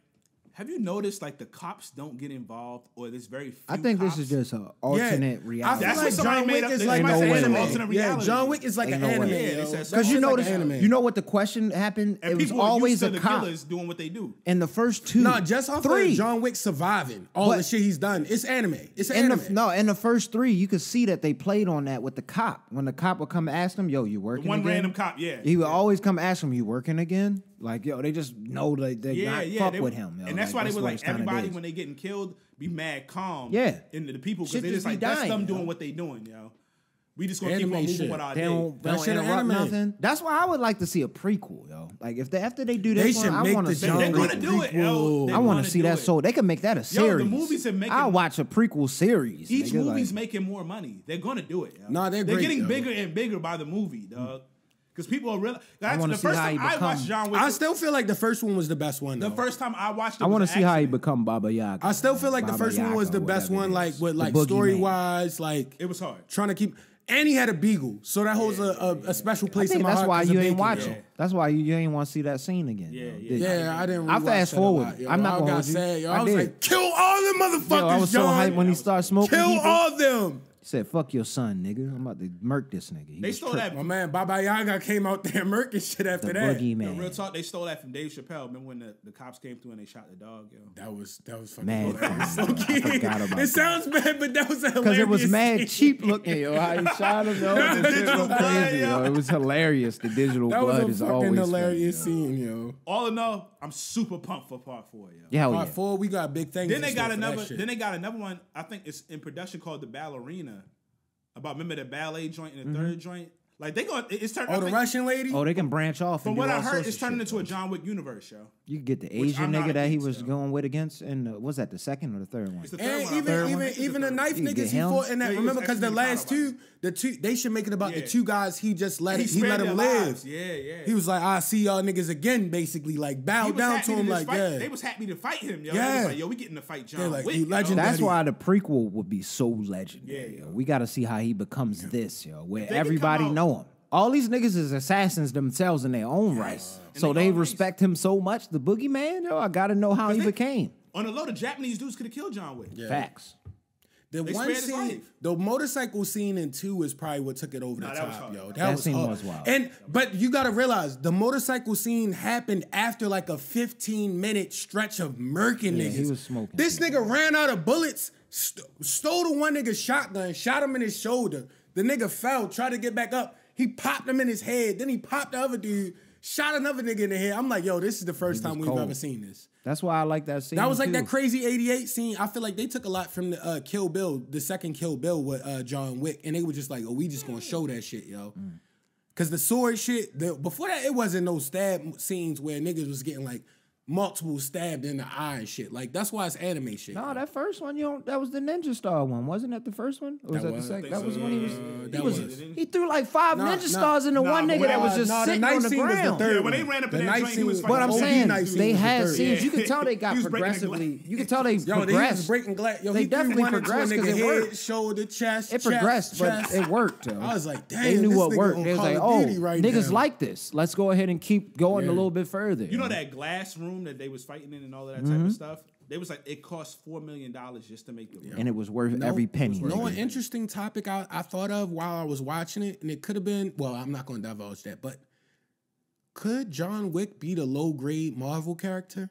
Have you noticed like the cops don't get involved or there's very few I think cops? this is just an alternate I reality. feel That's like what somebody John made Wick up. is They like might no say way. it's an alternate Yeah, reality. John Wick is like Ain't an no anime. way. Yeah, they yo. said Because you It's like notice, an anime. you know what the question happened? And It was people are always used to a the cop. killers doing what they do. In the first two, No, just off three. of John Wick surviving all But- the shit he's done. It's anime. It's In anime. the first three, you could see that they played on that with the cop. When the cop would come ask him, "Yo, you working One again?" random cop, yeah. He would always come ask him, "You working again?" Like, yo, they just know they not fuck they- with him. Yo. And that's why they were what like it's kinda everybody is. when they getting killed be mad calm. Yeah. And the people because Shit they just just be like that's dying, them yo. doing what they doing, yo. We just gonna keep Anime on moving shit. with our They day. don't, That shit interrupt anime. nothing. That's why I would like to see a prequel, yo. Like if after they do They this should one, I make want to the see. John They're Wick gonna do it, yo. prequel. They I want wanna to see do that. it. So they can make that a series. the movies are making- I'll watch a prequel series. Each nigga, movie's like, making more money. They're gonna do it. Yo. Nah, they're They're great, getting yo. bigger and bigger by the movie, dog. Because people are real. That's wanna the see first how time he I become- watched John Wick. I still feel like the first one was the best one. the Though. first time I watched it, I want to see how he become Baba Yaga. I still feel like the Baba first one was Yaga the or best whatever one, it like is. with The like boogeyman. story wise, like It was hard. trying to keep. And he had a beagle, so that holds a special I place in think my that's heart. why 'cause you of ain't Bacon, watch yo. it. That's why you ain't want to see that scene again. Yeah, yo. yeah. Did you? Yeah, I didn't. I rewatch fast that a forward. lot, yo. I'm not I gonna got hold you. sad, yo. I I was did. like, kill all the motherfuckers, Yo, I was so John. hyped when he started smoking. Kill people. all of them. He said, "Fuck your son, nigga. I'm about to murk this nigga." He They was stole tripping. that. My man Baba Yaga came out there murking shit after The that. boogeyman. Real talk, they stole that from Dave Chappelle. Remember when the cops came through and they shot the dog, yo? That was fucking Mad hilarious. funny, yo. I forgot about It that. sounds bad, but that was a hilarious. Because it was mad scene. cheap looking, yo. How he shot him, yo. The shit Digital was blood, crazy, yo. yo. It was hilarious. The digital That blood was is a fucking always hilarious funny, yo. scene, yo. All in all, I'm super pumped for part 4, yo. Yeah, hell Part yeah. 4, we got big things. Then in they store got for that another. shit. Then they got another one. I think it's in production called The Ballerina. About remember the ballet joint and the third joint. Like they going. It's turning. Oh, the Russian lady. Oh, they can branch off. From and what do I all heard, sorts it's of turning shit, into a though. John Wick universe, yo. You could get the Which Asian I'm not nigga that he against, was yo. going with against, and was that the second or the third one? It's the third And one. I think. even the knife You can niggas get he him. fought in that. Yeah, he Remember, was because the actually last proud about two, the two, they should make it about Yeah. the two guys. He just let He it. He let spared them their live. lives. Yeah, yeah. He was like, "I see y'all niggas again." Basically, like He bow was down happy to him, just like fight. yeah. They was happy to fight him, yo. Yeah. They was like, yo, we getting to fight John They're like, Wick. you yo. legendary. That's why the prequel would be so legendary. Yeah, yo. We got to see how he becomes this, yo, where they can everybody come out- know him. All these niggas is assassins themselves in their own right, so their they own race. respect him so much. The boogeyman, yo, I got to know how he they- became. On the low, the Japanese dudes could have killed John Wick. Facts. The They one spared his scene, life. the motorcycle scene in 2 is probably what took it over the Nah, that was top, hard. yo. That scene hard. was wild. And but you gotta realize the motorcycle scene happened after like a 15-minute stretch of murking Yeah, niggas. he was smoking This people. nigga ran out of bullets, stole the one nigga's shotgun, shot him in his shoulder. The nigga fell, tried to get back up. He popped him in his head. Then he popped the other dude, shot another nigga in the head. I'm like, yo, this is the first time we've cold. ever seen this. That's why I like that scene. That was like too. that crazy 88 scene. I feel like they took a lot from the Kill Bill, the second Kill Bill with John Wick. And they were just like, oh, we just gonna show that shit, yo. Cause the sword shit, before that, it wasn't no stab scenes where niggas was getting like multiple stabbed in the eye and shit. Like that's why it's anime shit. No, that first one, you don't. That was the Ninja Star one, wasn't that the first one? Or was That that the was- second? I That think was so. when he was. That was. He threw like 5 Nah, Ninja nah, Stars into nah, one but nigga that was nah, just the sitting knife on the scene was the ground. third Yeah, when they one. ran up The in that knife joint, he scene was was- fighting But I'm OG saying knife scene they was the had third. scenes. You Yeah. could tell they got He was breaking the progressively. You could tell they Yo, he was progressed. breaking glass. Yo, They he threw definitely one into a progressed 'cause nigga it head, worked. shoulder, chest. It progressed, chest. but it worked. Yo. I was like, damn, They knew this what nigga worked. on They was Call like, of oh, Duty right niggas now. like this. Let's go ahead and keep going a little bit further. You know that glass room that they was fighting in and all of that type of stuff? They was like, it cost $4 million just to make the room. And it was worth every penny. You know, nigga. an interesting topic I thought of while I was watching it, and it could have been, well, I'm not going to divulge that, but could John Wick be the low-grade Marvel character?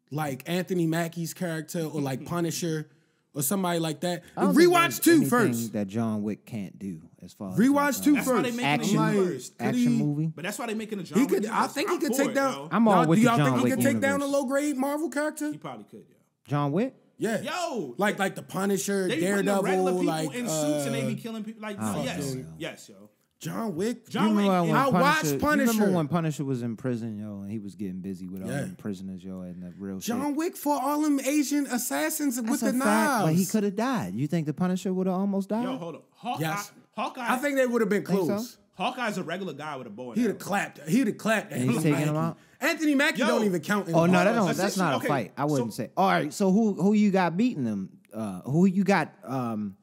Like Anthony Mackie's character or like Punisher or somebody like that? I don't think Rewatch there's 2 anything first. that John Wick can't do as far as Rewatch 2 That's why they first. making action, a universe. Could action he- movie. But that's why they making a John He Wick could. I universe. think he I'm could for take it, down. yo. I'm all Y'all- with do the y'all John think he Wick could take down a universe. low-grade Marvel character? He probably could, yo. John Wick. Yeah. Yo, Like the Punisher, they be putting the regular Daredevil, people like in suits and they be killing people. Like, no, yes, fuck yes, yo. John Wick. John Wick. I watched You Punisher. remember when Punisher was in prison, yo, and he was getting busy with all them prisoners, yo, and the real shit. John Wick fought all them Asian assassins with That's the a fact, knives. but he could have died. You think the Punisher would have almost died? Yo, hold on. Hawkeye. Yes. Hawkeye. I think they would have been Think close. so? Hawkeye's a regular guy with a bow and He'd arrow. have clapped. He'd have clapped. And he's taking him out? Anthony Mackie Yo. don't even count. In Oh no, the that's not a okay, fight. I wouldn't so- say. All right, so who you got beating them? Who you got? John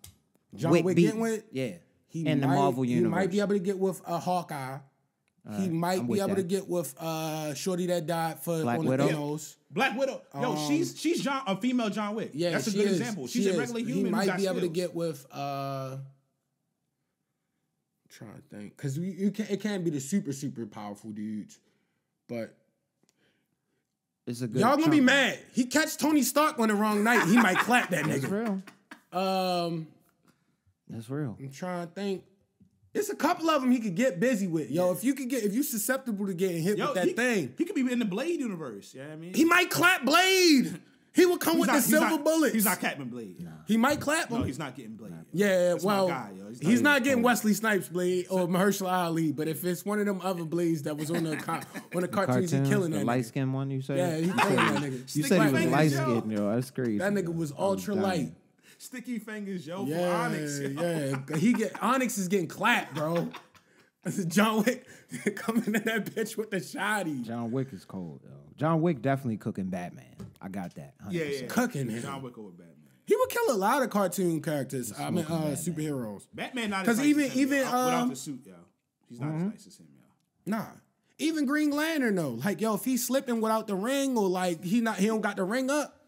Wick beating? getting with? Yeah, He in the might- Marvel universe. He might be able to get with a Hawkeye. He might I'm be with able that. to get with Shorty that died for Black on Widow? the Thanos. Black Widow. Yo, she's a female John Wick. Yeah, that's a she good is. example. She She's is. a regular human. He who might got be able to skills. get with. Trying to think, because it can't be the super powerful dudes, but It's a good. y'all gonna be chunk. mad. He catch Tony Stark on the wrong night. He might clap that That's nigga. real. That's real. I'm trying to think. It's a couple of them he could get busy with. Yo, if you susceptible to getting hit with that thing, He could be in the Blade universe. Yeah, I mean, he might clap Blade. He would come with the silver bullets. He's not Captain Blade. No, He might clap him. he's not getting Blade. Yeah, That's my well, guy, yo. he's not getting Wesley Snipes Blade or Mahershala Ali, but if it's one of them other Blades that was on the cartoons, he killing the that light nigga. skin one. You said? Yeah, he killing that nigga. You said he was fingers, light yo. skinned, yo. That's crazy. That nigga was ultra light. Sticky fingers, yo, for Yeah, Onyx. Yo. yeah. Onyx is getting clapped, bro. John Wick coming in that bitch with the shotty. John Wick is cold, yo. John Wick definitely cooking Batman. I got that. 100%. Yeah. Cooking him. John Wick over Batman. He would kill a lot of cartoon characters. I mean, superheroes. Batman not 'Cause as nice even- as him, even, yo. Without the suit, yo. He's not as nice as him, yo. Nah. Even Green Lantern though. Like, yo, if he's slipping without the ring or like he don't got the ring up,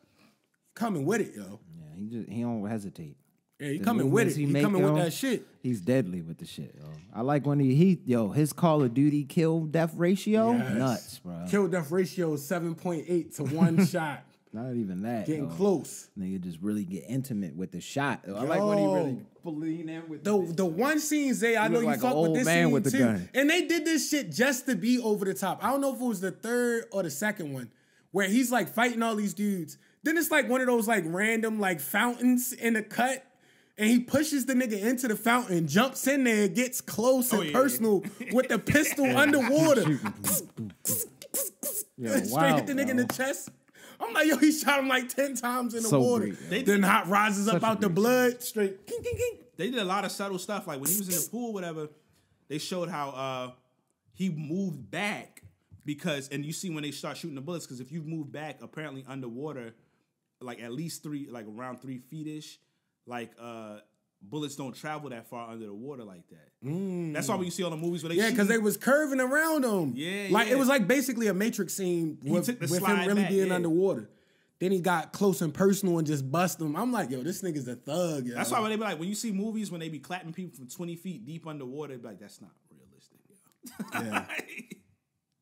coming with it, yo. Yeah, he don't hesitate. Yeah, he The coming with movements it. He make, coming yo, with that shit. He's deadly with the shit, yo. I like when his Call of Duty kill death ratio, Yes. nuts, bro. Kill death ratio is 7.8 to 1 shot. Not even that. Getting yo. close. Nigga just really get intimate with the shot. Yo. I like when he really lean in with The one scene, Zay, I know look you like fuck an with old this man scene with the too. gun. And they did this shit just to be over the top. I don't know if it was the third or the second one where he's like fighting all these dudes. Then it's like one of those like random like fountains in the cut. And he pushes the nigga into the fountain, jumps in there, gets close and personal with the pistol underwater. Straight hit the nigga in the chest. I'm like, yo, he shot him like 10 times in the So water. great, Then hot rises up Such a out the great blood, straight. King, king, king. They did a lot of subtle stuff. Like when he was in the pool, whatever, they showed how he moved back because, and you see when they start shooting the bullets, because if you move back, apparently underwater, like at least around 3 feet-ish, like bullets don't travel that far under the water like that. That's why when you see all the movies where they Yeah, because shoot, they was curving around him. Yeah, like yeah. it was like basically a Matrix scene with took the him slide really back, being yeah. underwater. Then he got close and personal and just bust him. I'm like, yo, this nigga's a thug. Yo. That's why when they be like, when you see movies when they be clapping people from 20 feet deep underwater, they be like, that's not realistic. Yeah.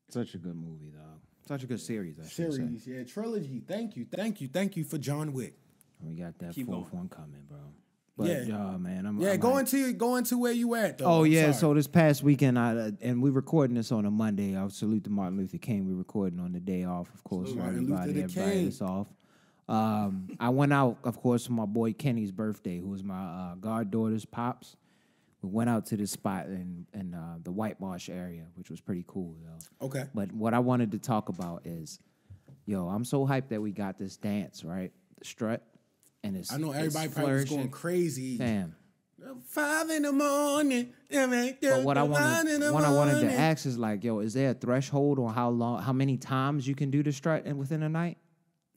Such a good movie, dog. Such a good series, I should say. Series, yeah, trilogy. Thank you for John Wick. We got that Keep fourth going. one coming, bro. But Yeah. man, I'm Go like- into where you at though. Oh I'm yeah, sorry. so this past weekend, and we recording this on a Monday. I salute to Martin Luther King. We recording on the day off, of course. Salute For Martin Luther everybody the King. that's off. I went out, of course, for my boy Kenny's birthday, who was my goddaughter's pops. We went out to this spot in the White Marsh area, which was pretty cool, yo. Okay. But what I wanted to talk about is, yo, I'm so hyped that we got this dance, right? The strut. And it's I know it's everybody probably was flourishing. going crazy. Damn. 5 in the morning. But what I wanted to ask is like, yo, is there a threshold on how many times you can do the strut within a night?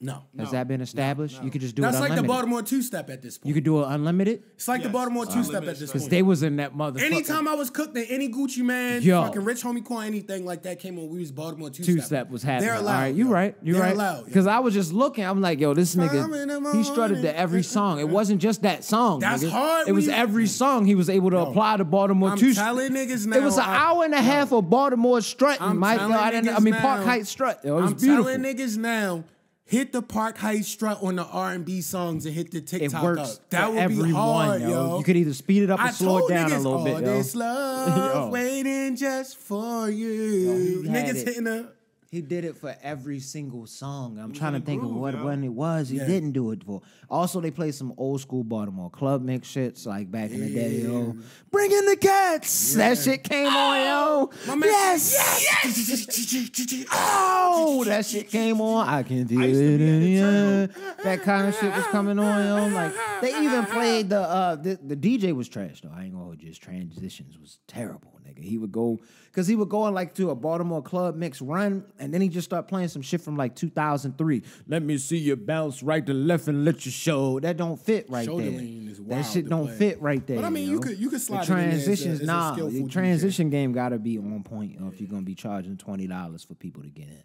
No. Has that been established? You could just do That's it like unlimited. the Baltimore two-step at this point. You could do it unlimited? It's like the Yes, Baltimore it's two-step unlimited at this stuff. point. They was in that motherfucker. Anytime I was cooked in any Gucci Man, Yo. fucking Rich Homie Quan, anything like that came on, we was Baltimore two-step. Two-step was happening. They're allowed. All right, you yo. right. You They're right. allowed. Because I was just looking. I'm like, yo, this 5 in the nigga, he strutted to morning. every song. It wasn't just that song. That's nigga. hard It when was you- every song he was able to apply to Baltimore I'm two-step. telling niggas now. It was an hour and a half of Baltimore strutting, I'm Mike. telling I niggas mean, Park now. Heights strut. Yo, it was I'm beautiful. telling niggas now, hit the Park Heights strut on the R&B songs and hit the It TikTok works up. That for would be everyone, hard, yo. yo. You could either speed it up or I slow told it down niggas, a little bit, all yo. this love Yo. waiting just for you. Yo, he had Niggas it. hitting the... He did it for every single song. I'm was trying to in the think of groove, what yo. one it was. He didn't do it for. Also, they played some old school Baltimore club mix shits like back in the day, yo. Bring in the cats. That shit came on, yo. Yes. Oh, that shit came on. I can feel used to it be at in the the Turtle. air. That kind of shit was coming on, yo. Like they even played the DJ was trash though. I ain't gonna hold you. His transitions was terrible, nigga. He would go because he would go in like to a Baltimore club mix run, and then he just start playing some shit from like 2003. Let me see you bounce right to left and let you show. That don't fit right Shoulder there. lean is That wild shit to don't play. fit right there. But I mean, yo. you could slide the it in there as a- transitions. as a Nah, skillful the DJ. transition game gotta be on point. If you're gonna be charging $20 for people to get in,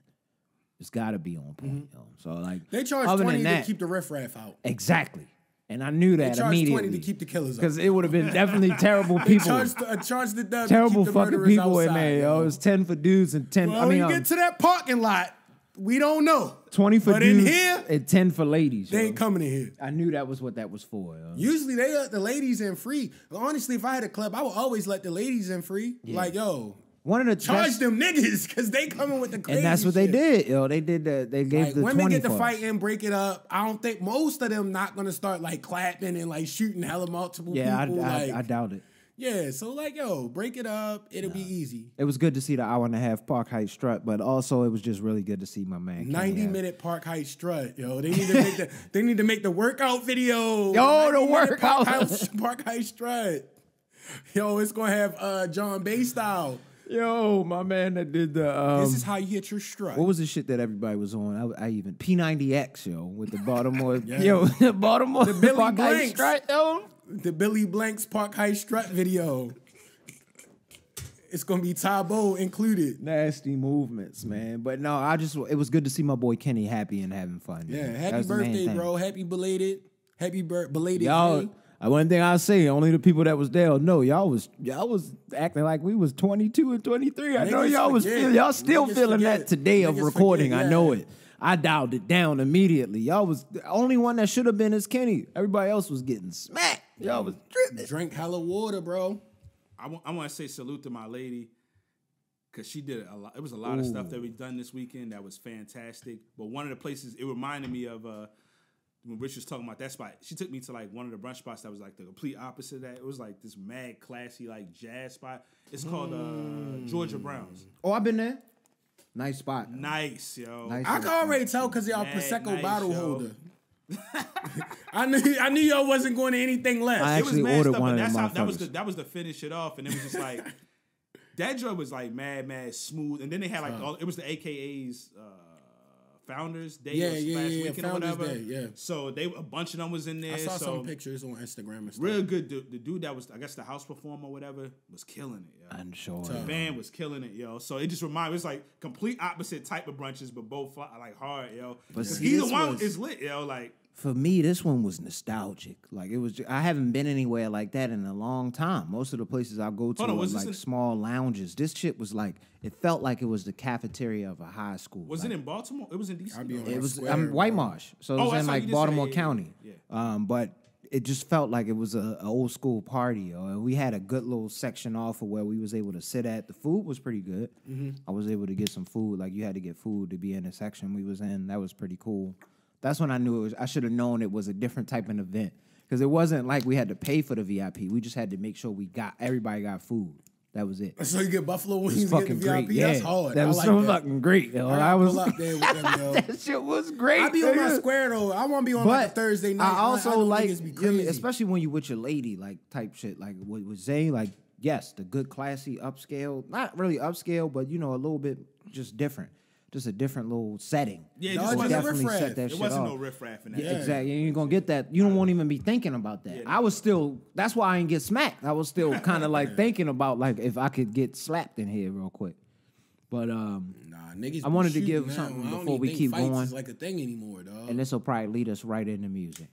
it's gotta be on point. Yo. So like They charge other 20 than to that, keep the riffraff out. exactly. And I knew that They charge immediately 20 to keep the killers out. because it would have been definitely terrible They people. charge the dub Terrible to keep the fucking murderers people in outside, there, yo. It was 10 for dudes and 10. Well, I mean, when you get to that parking lot, we don't know. 20 for but dudes in here, and 10 for ladies. they yo. ain't coming in here. I knew that was what that was for. Yo. Usually they let the ladies in free. Honestly, if I had a club, I would always let the ladies in free. Yeah. Like, yo, One of the charge best, them niggas because they coming with the crazy and that's what shit. they did, yo. They did the they gave Like, the women 20 get to for fight us. and break it up. I don't think most of them not gonna start like clapping and like shooting hella multiple Yeah, people. I doubt it. Yeah, so like, yo, break it up. It'll be easy. It was good to see the hour and a half Park Heights strut, but also it was just really good to see my man. 90-minute Park Heights strut, yo. They need to make they need to make the workout video. Yo, the 90-minute workout. Park Heights strut. Yo, it's gonna have John Bay style. Yo, my man that did the. This is how you hit your strut. What was the shit that everybody was on? I even P90X, yo, with the Baltimore, yo, the Baltimore, The Billy Park Heights Blanks. strut, yo. The Billy Blanks Park Heights strut video. It's gonna be Tabo included. Nasty movements, man. But no, it was good to see my boy Kenny happy and having fun. Yeah, man. happy That's the main birthday, thing. bro. Happy belated. Belated. Y'all, day. one thing I say, only the people that was there know y'all was acting like we was 22 and 23. I know Niggas y'all was forget. y'all still Niggas feeling forget. that today of Niggas recording. forget, I know yeah. it. I dialed it down immediately. Y'all was the only one that should have been is Kenny. Everybody else was getting smacked. Y'all was tripping. Drink hella water, bro. I want to say salute to my lady because she did a lot. It was a lot of stuff that we done this weekend that was fantastic. But one of the places it reminded me of when Rich was talking about that spot. She took me to like one of the brunch spots that was like the complete opposite of that. It was like this mad classy like jazz spot. It's called Georgia Brown's. Oh, I've been there. Nice spot. Nice, yo. Nice. I can already tell because y'all Mad Prosecco nice, bottle yo. holder. I knew y'all wasn't going to anything less. I It was actually mad ordered stuff, one but of them that's how motherfuckers. that was the finish it off, and it was just like that joint was like mad smooth, and then they had like it was the AKA's Founders Day Yeah, last weekend or Founders whatever. Day, yeah. So a bunch of them was in there. I saw so some pictures on Instagram and stuff. real good. The dude that was I guess the house performer or whatever was killing it. Yo. I'm sure. The band was killing it, yo. So it just reminded me, it's like complete opposite type of brunches, but both like hard, yo. But see, Either this one was- is lit, yo. Like For me, this one was nostalgic. Like it was. I haven't been anywhere like that in a long time. Most of the places I go to Hold on, are was this like in- small lounges. This shit was like it felt like it was the cafeteria of a high school. was like, it in Baltimore? It was in DC. I'd be though. on It was Square, White bro. Marsh, so it Oh, was that's in how you like just Baltimore say, yeah, County. yeah. But it just felt like it was a old school party, yo. And we had a good little section off of where we was able to sit at. The food was pretty good. I was able to get some food. Like you had to get food to be in the section we was in. That was pretty cool. That's when I knew it was. I should have known it was a different type of event because it wasn't like we had to pay for the VIP. We just had to make sure everybody got food. That was it. So you get buffalo wings It's and fucking get the VIP? great. Yeah, That's hard. that was I like so that. fucking great. Yo. I I was pull up there with them, yo. that shit was great. I be on my nigga. square though. I want to be on like a Thursday night. I also know like, niggas be you know what I mean? crazy. Especially when you with your lady, like type shit, like with Zay, like yes, the good classy upscale, not really upscale, but you know a little bit just different, just a different little setting. Yeah, it No, just it wasn't definitely riffraff. set that It shit wasn't off. no riffraff in that. Yeah. Exactly, and you're gonna get that. You won't even be thinking about that. Yeah. I was still. That's why I didn't get smacked. I was still kind of like thinking about like if I could get slapped in here real quick. But Nah, niggas. I wanted to be give shooting something now. I don't before even we think keep fights going. Is like a thing anymore, dog. and this will probably lead us right into music.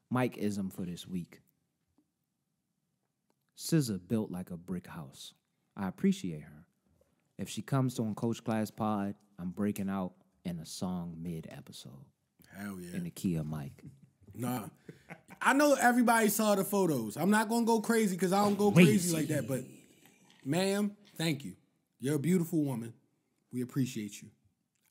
Mike-ism for this week. SZA built like a brick house. I appreciate her. If she comes on Coach Class Pod, I'm breaking out in a song mid-episode Hell yeah. in the key of Mike. Nah. I know everybody saw the photos. I'm not gonna go crazy because I don't go crazy like that. But, ma'am, thank you. You're a beautiful woman. We appreciate you.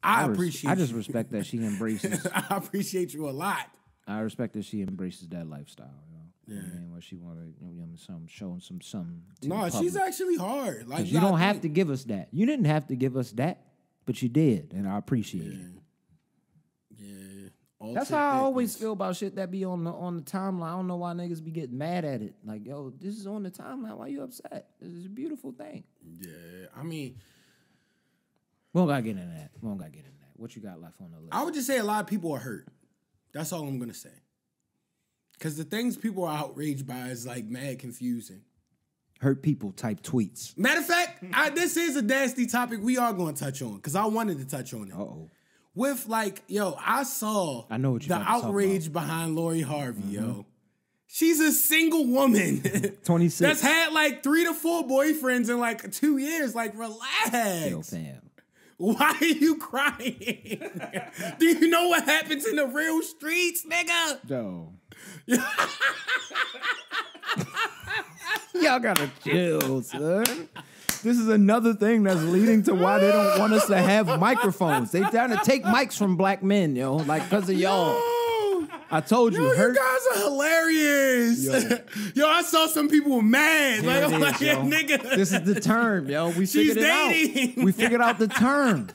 I appreciate I just you. respect that she embraces. I appreciate you a lot. I respect that she embraces that lifestyle. You know? Yeah. And where she want to showing some something. To No, the she's public. actually hard. Like 'Cause you don't have to give us that. You didn't have to give us that, but you did, and I appreciate it. Yeah. That's how I always feel about shit that be on the timeline. I don't know why niggas be getting mad at it. Like, yo, this is on the timeline. Why you upset? This is a beautiful thing. Yeah, I mean, We don't gotta get into that. What you got left on the list? I would just say a lot of people are hurt. That's all I'm gonna say. Because the things people are outraged by is like mad confusing. Hurt people type tweets. Matter of fact, this is a nasty topic we are going to touch on because I wanted to touch on it. Uh-oh. With like, yo, I saw I know what you're the about to talk outrage behind Lori Harvey, yo. She's a single woman. 26. That's had like 3 to 4 boyfriends in like 2 years. Like, relax. Yo, fam. Why are you crying? Do you know what happens in the real streets, nigga? No. Y'all gotta chill, son. This is another thing that's leading to why they don't want us to have microphones. They trying to take mics from black men, yo, like because of y'all. I told you, Yo, hurt. you guys are hilarious. Yo, I saw some people were mad. Here Like, it I'm is, like, yeah, yo. nigga. This is the term, yo. We She's figured it dating. out. We figured out the term.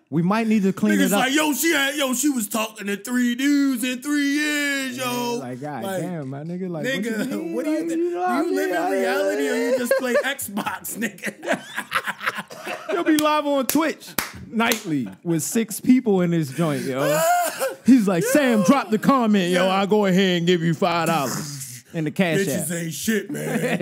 We might need to clean Niggas it up. like, she was talking to 3 dudes in 3 years, yo. Like, God damn, my nigga. Like, Nigga, what do you Like, think? Do know, you live I in mean, reality or you just play Xbox, nigga? He'll be live on Twitch nightly with 6 people in this joint, yo. He's like, Sam, drop the comment, yo. I'll go ahead and give you $5 in the cash app. Bitches ain't shit, man.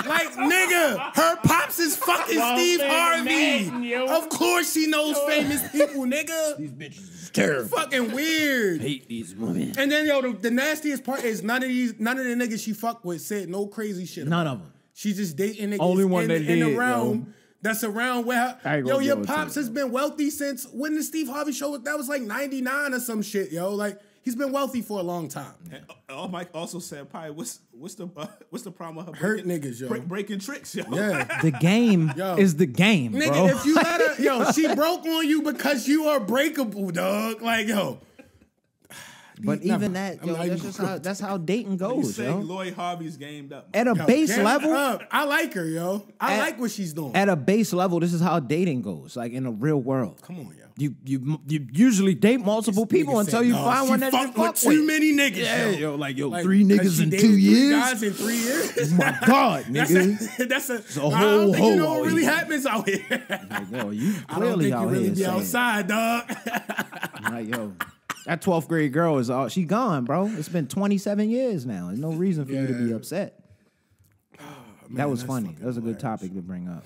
Like, nigga, her pops is fucking Steve Harvey. Of course she knows famous people, nigga. These bitches is terrible. Fucking weird. Hate these women. And then, yo, the nastiest part is none of the niggas she fucked with said no crazy shit. None of them. She's just dating niggas Only one in that the did, realm that's around where I ain't yo, gonna your go into pops it. has been wealthy since when the Steve Harvey show that was like 99 or some shit, yo. Like he's been wealthy for a long time. And Mike also said, "Pi, what's the problem with her Hurt niggas, yo. breaking tricks, yo?" Yeah. The game Yo. is the game, Nigga, bro. if you let her, yo, she broke on you because you are breakable, dog. Like, yo. But Never even mind. that, I'm yo, not even that's gonna- just how dating You goes, saying yo. Lloyd Harvey's gamed up? At a Yo, base damn level, up. I like her, yo. I At- like what she's doing. at a base level, this is how dating goes, like in the real world. Come on, yo. You usually date multiple people Nigga until said, you "No, find she one that you fucked fuck with with. too many niggas, Yeah, yo. yo, like, yo, Like, 3 'cause niggas she in dated 2 3 years? guys in 3 years. My God, nigga. That's a a I whole don't think you know hoe what out really here. happens out here. Like, yo, you I don't clearly think out you really here be saying, outside, dog. like, yo, that 12th grade girl is all she gone, bro. It's been 27 years now. There's no reason for you to be Yeah. upset. Man, That was that's funny. fucking That was a good hilarious. topic to bring up.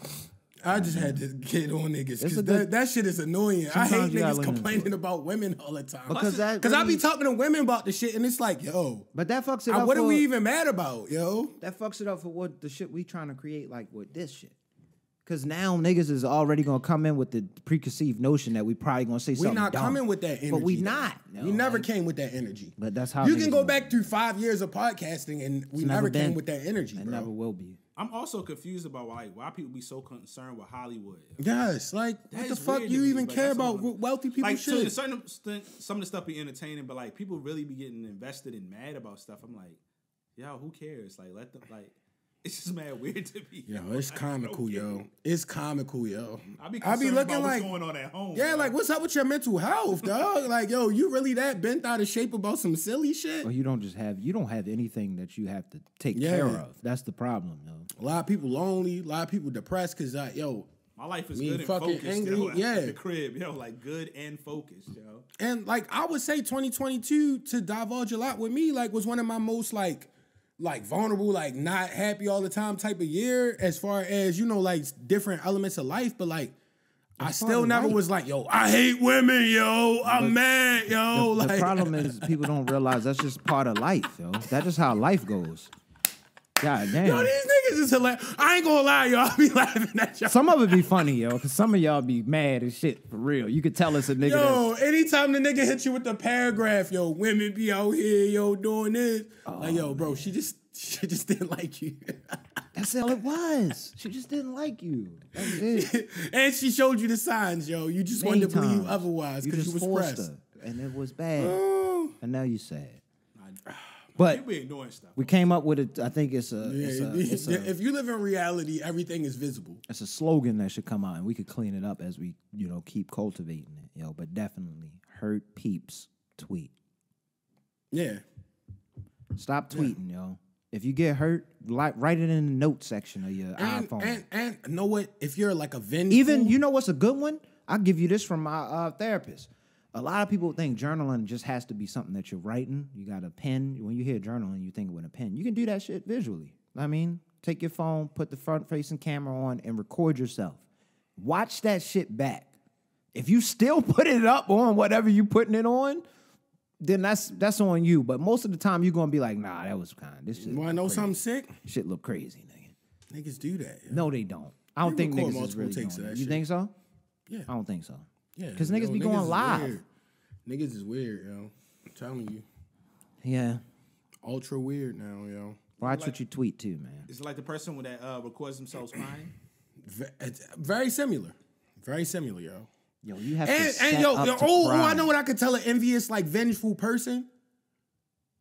I just had to get on niggas It's because a good- that shit is annoying. I hate Sometimes you gotta niggas lean into complaining it. about women all the time. Because that Because I really- be talking to women about the shit and it's like, yo, But that fucks it up. what are for, we even mad about, yo? That fucks it up for what the shit we trying to create, like with this shit. Because now niggas is already gonna come in with the preconceived notion that we probably gonna say We something not dumb. coming with that energy. But we though. not. We No, never like- came with that energy. But that's how you niggas can go move. back through 5 years of podcasting and we It's never been. came with that energy, It bro. never will be. I'm also confused about why people be so concerned with Hollywood. Yes, like That what the is fuck weird you to me, even but care that's about all. wealthy people Like, so shit? some of the stuff be entertaining, but like people really be getting invested and mad about stuff. I'm like, yo, who cares? Like, let them like. It's just mad weird to me. Yo, it's comical, yo. It's comical, yo. I be I be looking looking about like, what's going on at home. yeah, bro. like what's up with your mental health, dog? Like, yo, you really that bent out of shape about some silly shit? Or you don't have anything that you have to take Yeah. care of. That's the problem, yo. A lot of people lonely, a lot of people depressed because, yo, my life is me good and fucking focused. angry, Yo, yeah. at the crib, yo, like good and focused, yo. and like I would say 2022 to divulge a lot with me, like was one of my most like vulnerable, like not happy all the time type of year as far as, you know, like different elements of life. But like I part still of never life. was like, yo, I hate women, yo. I'm mad, yo. The like problem is people don't realize that's just part of life, yo. That's just how life goes. God damn. yo, these niggas is hilarious. I ain't gonna lie, yo. I be laughing at y'all. Some of it be funny, yo, because some of y'all be mad as shit for real. You could tell it's a nigga Yo, anytime the nigga hit you with the paragraph, yo, women be out here, yo, doing this. Like, yo, bro, she just didn't like you. That's all it was. She just didn't like you. That's it. And she showed you the signs, yo. You just wanted to believe otherwise because you was forced pressed. her, and it was bad. And now you sad. But we ignoring stuff. We came up with it. I think it's a if you live in reality, everything is visible. it's a slogan that should come out, and we could clean it up as we keep cultivating it, yo. But definitely, hurt peeps tweet. Yeah. Stop tweeting, yo. If you get hurt, write it in the note section of your iPhone. And know what? If you're like a vengeful... Even, you know what's a good one? I'll give you this from my therapist. A lot of people think journaling just has to be something that you're writing. You got a pen. When you hear journaling, you think with a pen. You can do that shit visually. I mean, take your phone, put the front-facing camera on, and record yourself. Watch that shit back. If you still put it up on whatever you putting it on, then that's on you. But most of the time, you're going to be like, nah, that was kind. This shit. You want to know something sick? Shit look crazy, nigga. Niggas do that. Yo. No, they don't. I don't think record niggas is really takes doing of that. that You shit. think so? Yeah. I don't think so. Yeah. Because niggas be going is live. weird. Niggas is weird, yo. I'm telling you. Yeah. Ultra weird now, yo. Watch what you tweet too, man. It's like the person that records themselves crying. It's very similar. Very similar, yo. Yo, you have to And set yo, up to oh, cry. I know what I could tell an envious, like, vengeful person.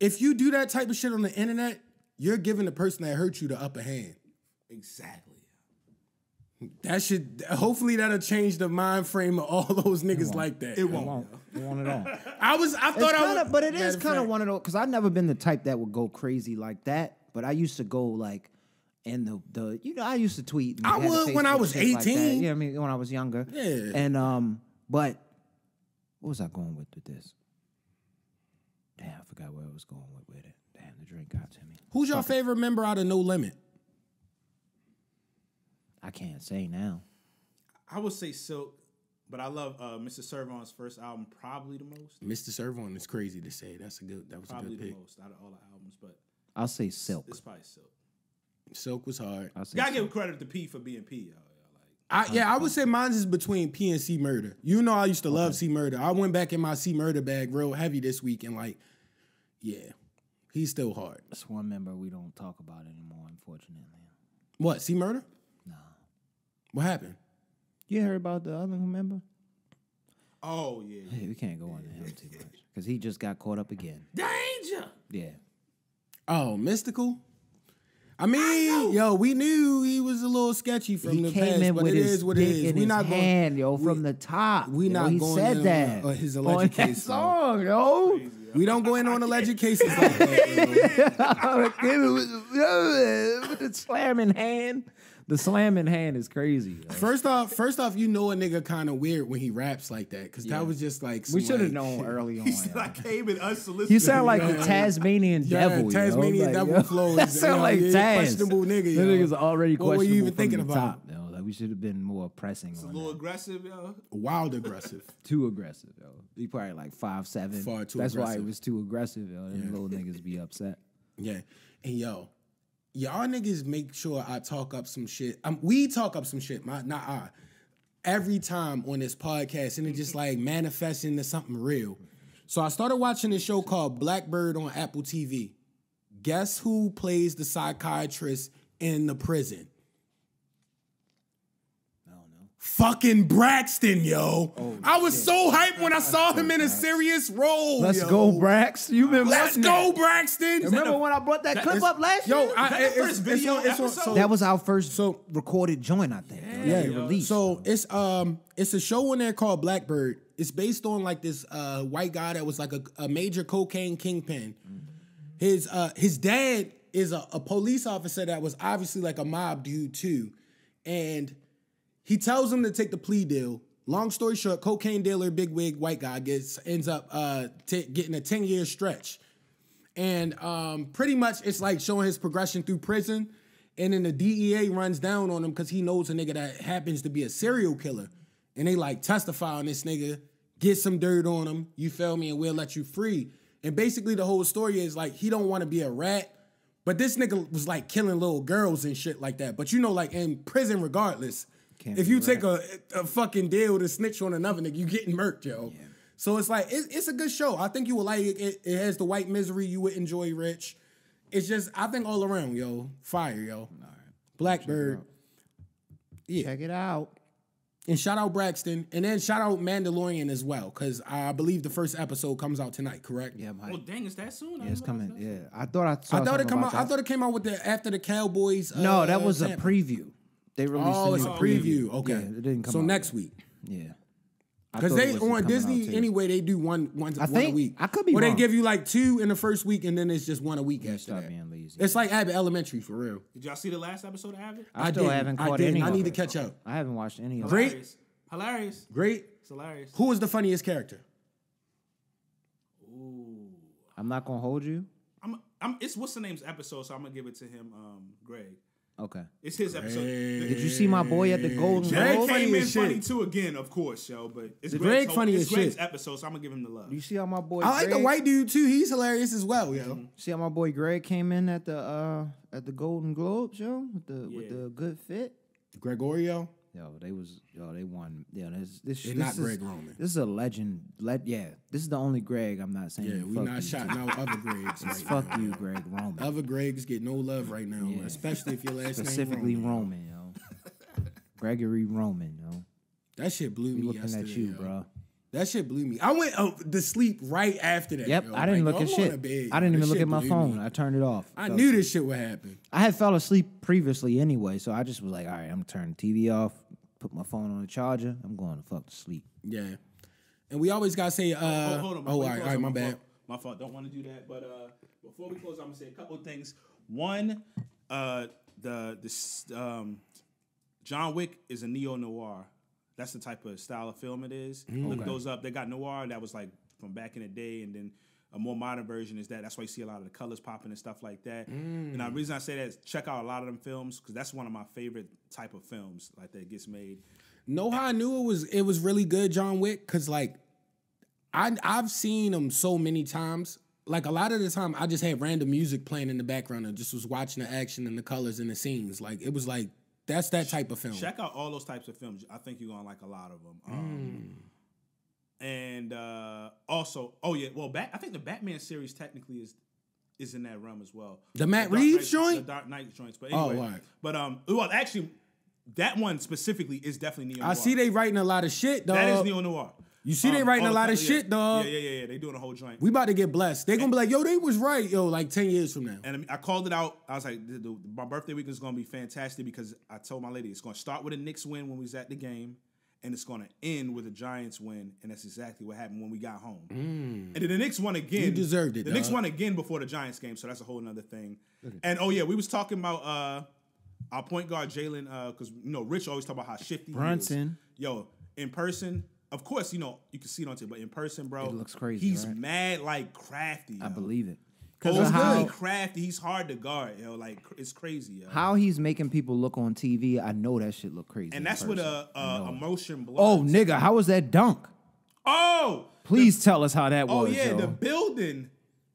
If you do that type of shit on the internet, you're giving the person that hurt you the upper hand. Exactly. That should, hopefully that'll change the mind frame of all those niggas like that. It yo. won't. It won't at all. I thought I would. But it is Matter of kind of fact, one of those, because I've never been the type that would go crazy like that. But I used to go like, and I used to tweet. And I had would the when I Facebook was shit like that. 18. Yeah, I mean, when I was younger. Yeah. And, but, what was I going with this? Damn, I forgot where I was going with it. Damn, the drink got to me. Who's your favorite member out of No Limit? I can't say now. I would say Silk, but I love Mr. Servon's first album probably the most. Mr. Servon is crazy to say. That was Probably a good the pick. most out of all the albums, but I'll say Silk. it's probably Silk. Silk was hard. I'll say Gotta Silk. give credit to P for being P, yo. I would say mine is between P and C Murder. You know I used to love C Murder. I went back in my C Murder bag real heavy this week and like, yeah, he's still hard. That's one member we don't talk about anymore, unfortunately. What, C Murder? No. What happened? You heard about the other member? Oh, yeah. Hey, we can't go on to him too much because he just got caught up again. Danger! Yeah. Oh, Mystical? I mean, yo, we knew he was a little sketchy from He the came past, in but with it his is what it dick is. in We his not hand, going, yo, from the top. we Yo, not he going said in that on his on alleged that case. song, yo. We don't go in on alleged cases like that. With the slamming hand. The slamming hand is crazy. Yo. First off, you know a nigga kind of weird when he raps like that because that was just like We some, should have like, known early on. He said yo. I came in unsolicited. You sound like the Tasmanian devil. Tasmanian yo. devil flows. That sound like yeah, Taz. questionable nigga. That yo. nigga's already What were questionable you even from thinking the about? top. Yo. Like we should have been more pressing a on little that. aggressive, yo. Wild aggressive. Too aggressive, yo. He probably like 5'7". Far too That's why aggressive. he was too aggressive, yo. Them little niggas be upset. Yeah. And yo, y'all niggas make sure I talk up some shit. We talk up some shit, not I. Every time on this podcast, and it just like manifests into something real. So I started watching this show called Blackbird on Apple TV. Guess who plays the psychiatrist in the prison? Fucking Braxton, yo. I was so hyped when I saw him in a serious role. Let's yo. go, Brax. You been Let's watching go, that. Braxton. Remember when I brought that clip up last year? Yo, that the first video episode? That was our first recorded joint, I think. Yeah, released. so it's a show in there called Blackbird. It's based on like this white guy that was like a major cocaine kingpin. His dad is a police officer that was obviously like a mob dude too, and he tells him to take the plea deal. Long story short, cocaine dealer, bigwig white guy ends up getting a 10-year stretch, and pretty much it's like showing his progression through prison. And then the DEA runs down on him because he knows a nigga that happens to be a serial killer. And they like testify on this nigga, get some dirt on him, you feel me, and we'll let you free. And basically the whole story is like he don't want to be a rat, but this nigga was like killing little girls and shit like that. But you know, like in prison regardless, if you take a fucking deal to snitch on another nigga, you getting murked, yo. Yeah. So it's like, it's a good show. I think you will like it. It has the white misery you would enjoy, Rich. It's just, I think all around, yo, fire, yo. All right. Blackbird. Yeah. Check it out. And shout out Braxton. And then shout out Mandalorian as well. Because I believe the first episode comes out tonight, correct? Yeah, Oh dang, is that soon? yeah, it's coming. Yeah, I thought it came out with after the Cowboys. No, that was a sample. preview. They released. Oh, it's a preview. Okay, Yeah, it didn't come so out next yet. week. Yeah. Because they on Disney anyway, they do one a week. I could be Or they wrong. give you like 2 in the first week, and then it's just 1 a week after Stop that. being lazy. It's like Abbott Elementary for real. Did y'all see the last episode of Abbott? I still haven't caught any. I of need to it. catch up. I haven't watched any of it. Great. Hilarious. Great. It's hilarious. Who is the funniest character? I'm not gonna hold you. It's what's the name's episode, so I'm gonna give it to him, Greg. Okay. It's his episode. Did you see my boy at the Golden Greg Globe? funny Came in as funny shit. too again, of course, yo. But it's Greg funny it's as Greg's shit. episode, so I'm gonna give him the love. You see how my boy? I like the Greg- white dude too. He's hilarious as well, yo. See how my boy Greg came in at the Golden Globes, yo, with the good fit. Gregorio. They won. Yeah, this They're not is Greg Roman. This is a legend. This is the only Greg I'm not saying. Yeah, we fuck not you shouting to. out other Gregs right Fuck now. you, Greg Roman. Other Gregs get no love right now, especially if your last Specifically name Roman, yo. Gregory Roman, yo. That shit blew Be me looking yesterday, at you, yo. bro. That shit blew me. I went to sleep right after that. Yep, yo. I didn't Like, look at I'm on shit. the bed, I didn't yo. even That look shit at my blew phone. me. I turned it off. I Fell knew asleep. this shit would happen. I had fell asleep previously anyway, so I just was like, all right, I'm gonna turn the TV off, put my phone on the charger. I'm going to fuck to sleep. Yeah. And we always gotta say, Hold on. all before we right, close, my bad. My fault. Don't want to do that. But before we close, I'm gonna say a couple of things. One, John Wick is a neo noir. That's the type of style of film it is. Look those up. They got noir that was like from back in the day, and then a more modern version is that. That's why you see a lot of the colors popping and stuff like that. And the reason I say that is check out a lot of them films because that's one of my favorite type of films like that gets made. Know how I knew it was really good, John Wick? Cause like I've seen him so many times. Like a lot of the time I just had random music playing in the background and just was watching the action and the colors and the scenes. Like it was like that's that type of film. Check out all those types of films. I think you're gonna like a lot of them. And also, I think the Batman series technically is in that realm as well. The Matt Dark Reeves Knight- joint? the Dark Knight joints. But anyway, all right. But actually, that one specifically is definitely neo noir. I see they writing a lot of shit, dog. that is neo noir. You see they writing a lot of yeah. shit, dog. Yeah. They doing a whole joint. We about to get blessed. They gonna be like, yo, they was right, yo, like 10 years from now. And I called it out. I was like, my birthday week is going to be fantastic because I told my lady it's going to start with a Knicks win when we was at the game, and it's going to end with a Giants win, and that's exactly what happened when we got home. And then the Knicks won again. You deserved it, The Knicks dog. won again before the Giants game, so that's a whole nother thing. And we was talking about our point guard Jalen because Rich always talk about how shifty Brunson. he is. Yo, in person. Of course, you can see it on TV, but in person, bro, It looks crazy, He's right? mad, like crafty. I yo. believe it. Because Because of really how crafty. He's hard to guard, yo. Like it's crazy, yo. how he's making people look on TV. I know that shit look crazy. And in that's with person. a motion blur. Oh, nigga, how was that dunk? Oh, Please tell us how that oh was. yeah. yo. The building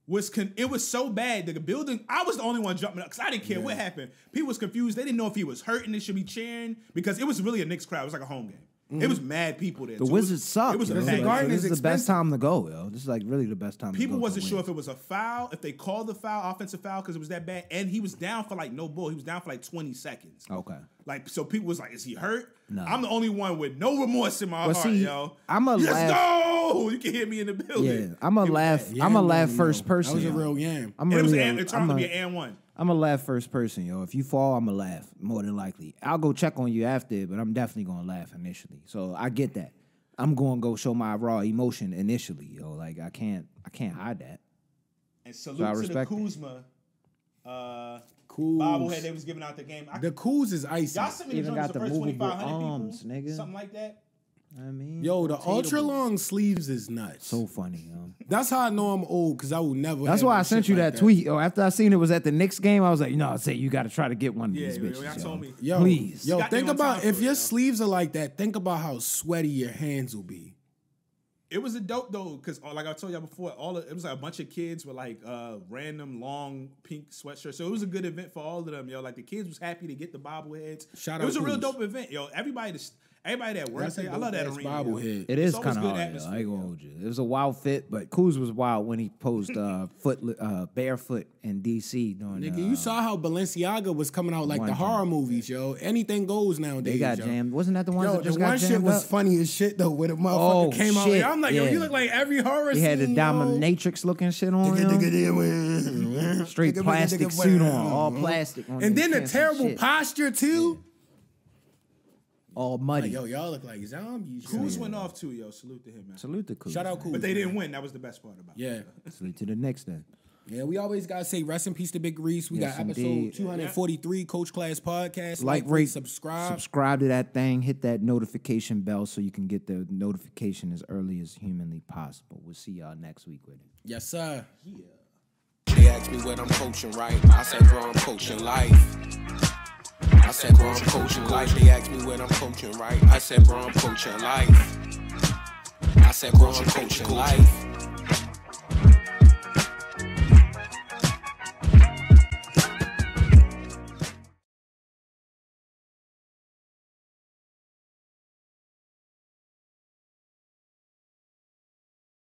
was it was so bad. The building. I was the only one jumping up because I didn't care what happened. People was confused. They didn't know if he was hurt and they should be cheering because it was really a Knicks crowd. It was like a home game. It was mad people there. The too. Wizards suck. It was a yo. the packed Garden game. is This is the best expensive. time to go, yo. This is like really the best time. People to go wasn't to sure win. if it was a foul, if they called the foul, offensive foul, because it was that bad. And he was down for like no bull. He was down for like 20 seconds. Okay. Like, so people was like, is he hurt? No. I'm the only one with no remorse in my Well, heart, see, yo. I'ma Let's laugh- go! You can hear me in the building. Yeah, I'm a It was laugh. bad. Yeah, I'm a no, laugh no. first person. That was a yo. real yam. I'm And really. it turned out to be an and one. I'm a laugh first person, yo. If you fall, I'm a laugh more than likely. I'll go check on you after, but I'm definitely gonna laugh initially. So I get that. I'm gonna go show my raw emotion initially, yo. Like I can't hide that. And So I salute to the respect it. Kuzma Cool. bobblehead they was giving out the game. The Coos is icy. Y'all sent me the Even joint, got the the first movable 2,500 arms, people, nigga. something like that. I mean, Yo, the potato ultra ball. long sleeves is nuts. So funny, yo. That's how I know I'm old because I will never. That's have why no I sent shit you like that tweet. Yo, after I seen it was at the Knicks game, I was like, I say you got to try to get one of Yeah, these yeah, bitches. y'all yo. told me. Yo, Please. Yo, Got think me on about time for if it, your yo. sleeves are like that. Think about how sweaty your hands will be. It was a dope though, because like I told y'all before, it was like a bunch of kids with like random long pink sweatshirts. So it was a good event for all of them, yo. Like the kids was happy to get the bobbleheads. Shout It was out a real Kuz. dope event, yo. Everybody that works there, I love that arena. Bobblehead. It is always kind of good hard. atmosphere, I ain't gonna yo. hold you. It was a wild fit, but Kuz was wild when he posed barefoot in DC during. Nigga, you saw how Balenciaga was coming out like One the horror jam. movies, yo. Anything goes nowadays. They got yo. jammed. Wasn't that the one Yo, that just the got one jammed shit was up? funny as shit though when a motherfucker Oh, came out. shit, I'm like, yo, yeah. you look like every horror He scene. had the dominatrix looking shit on. yo. Straight plastic suit on, all plastic. On And then the fancy terrible shit. posture too. all muddy. Like, yo, y'all look like zombies. Kuz went off too, yo. Salute to him, man. Salute to Kuz. Shout out Kuz. But they didn't win. That was the best part about it. Yeah. Salute to the Knicks then. Yeah, we always gotta say rest in peace to Big Reese. We Yes, got episode indeed. 243, Coach Class Podcast. Like, rate, subscribe. subscribe to that thing. Hit that notification bell so you can get the notification as early as humanly possible. We'll see y'all next week with it. Yes, sir. They asked me what I'm coaching, right? I said, bro, I'm coaching life. I said, bro, I'm coaching life. They asked me what I'm coaching, right? I said, bro, I'm coaching life. I said, bro, I'm coaching life.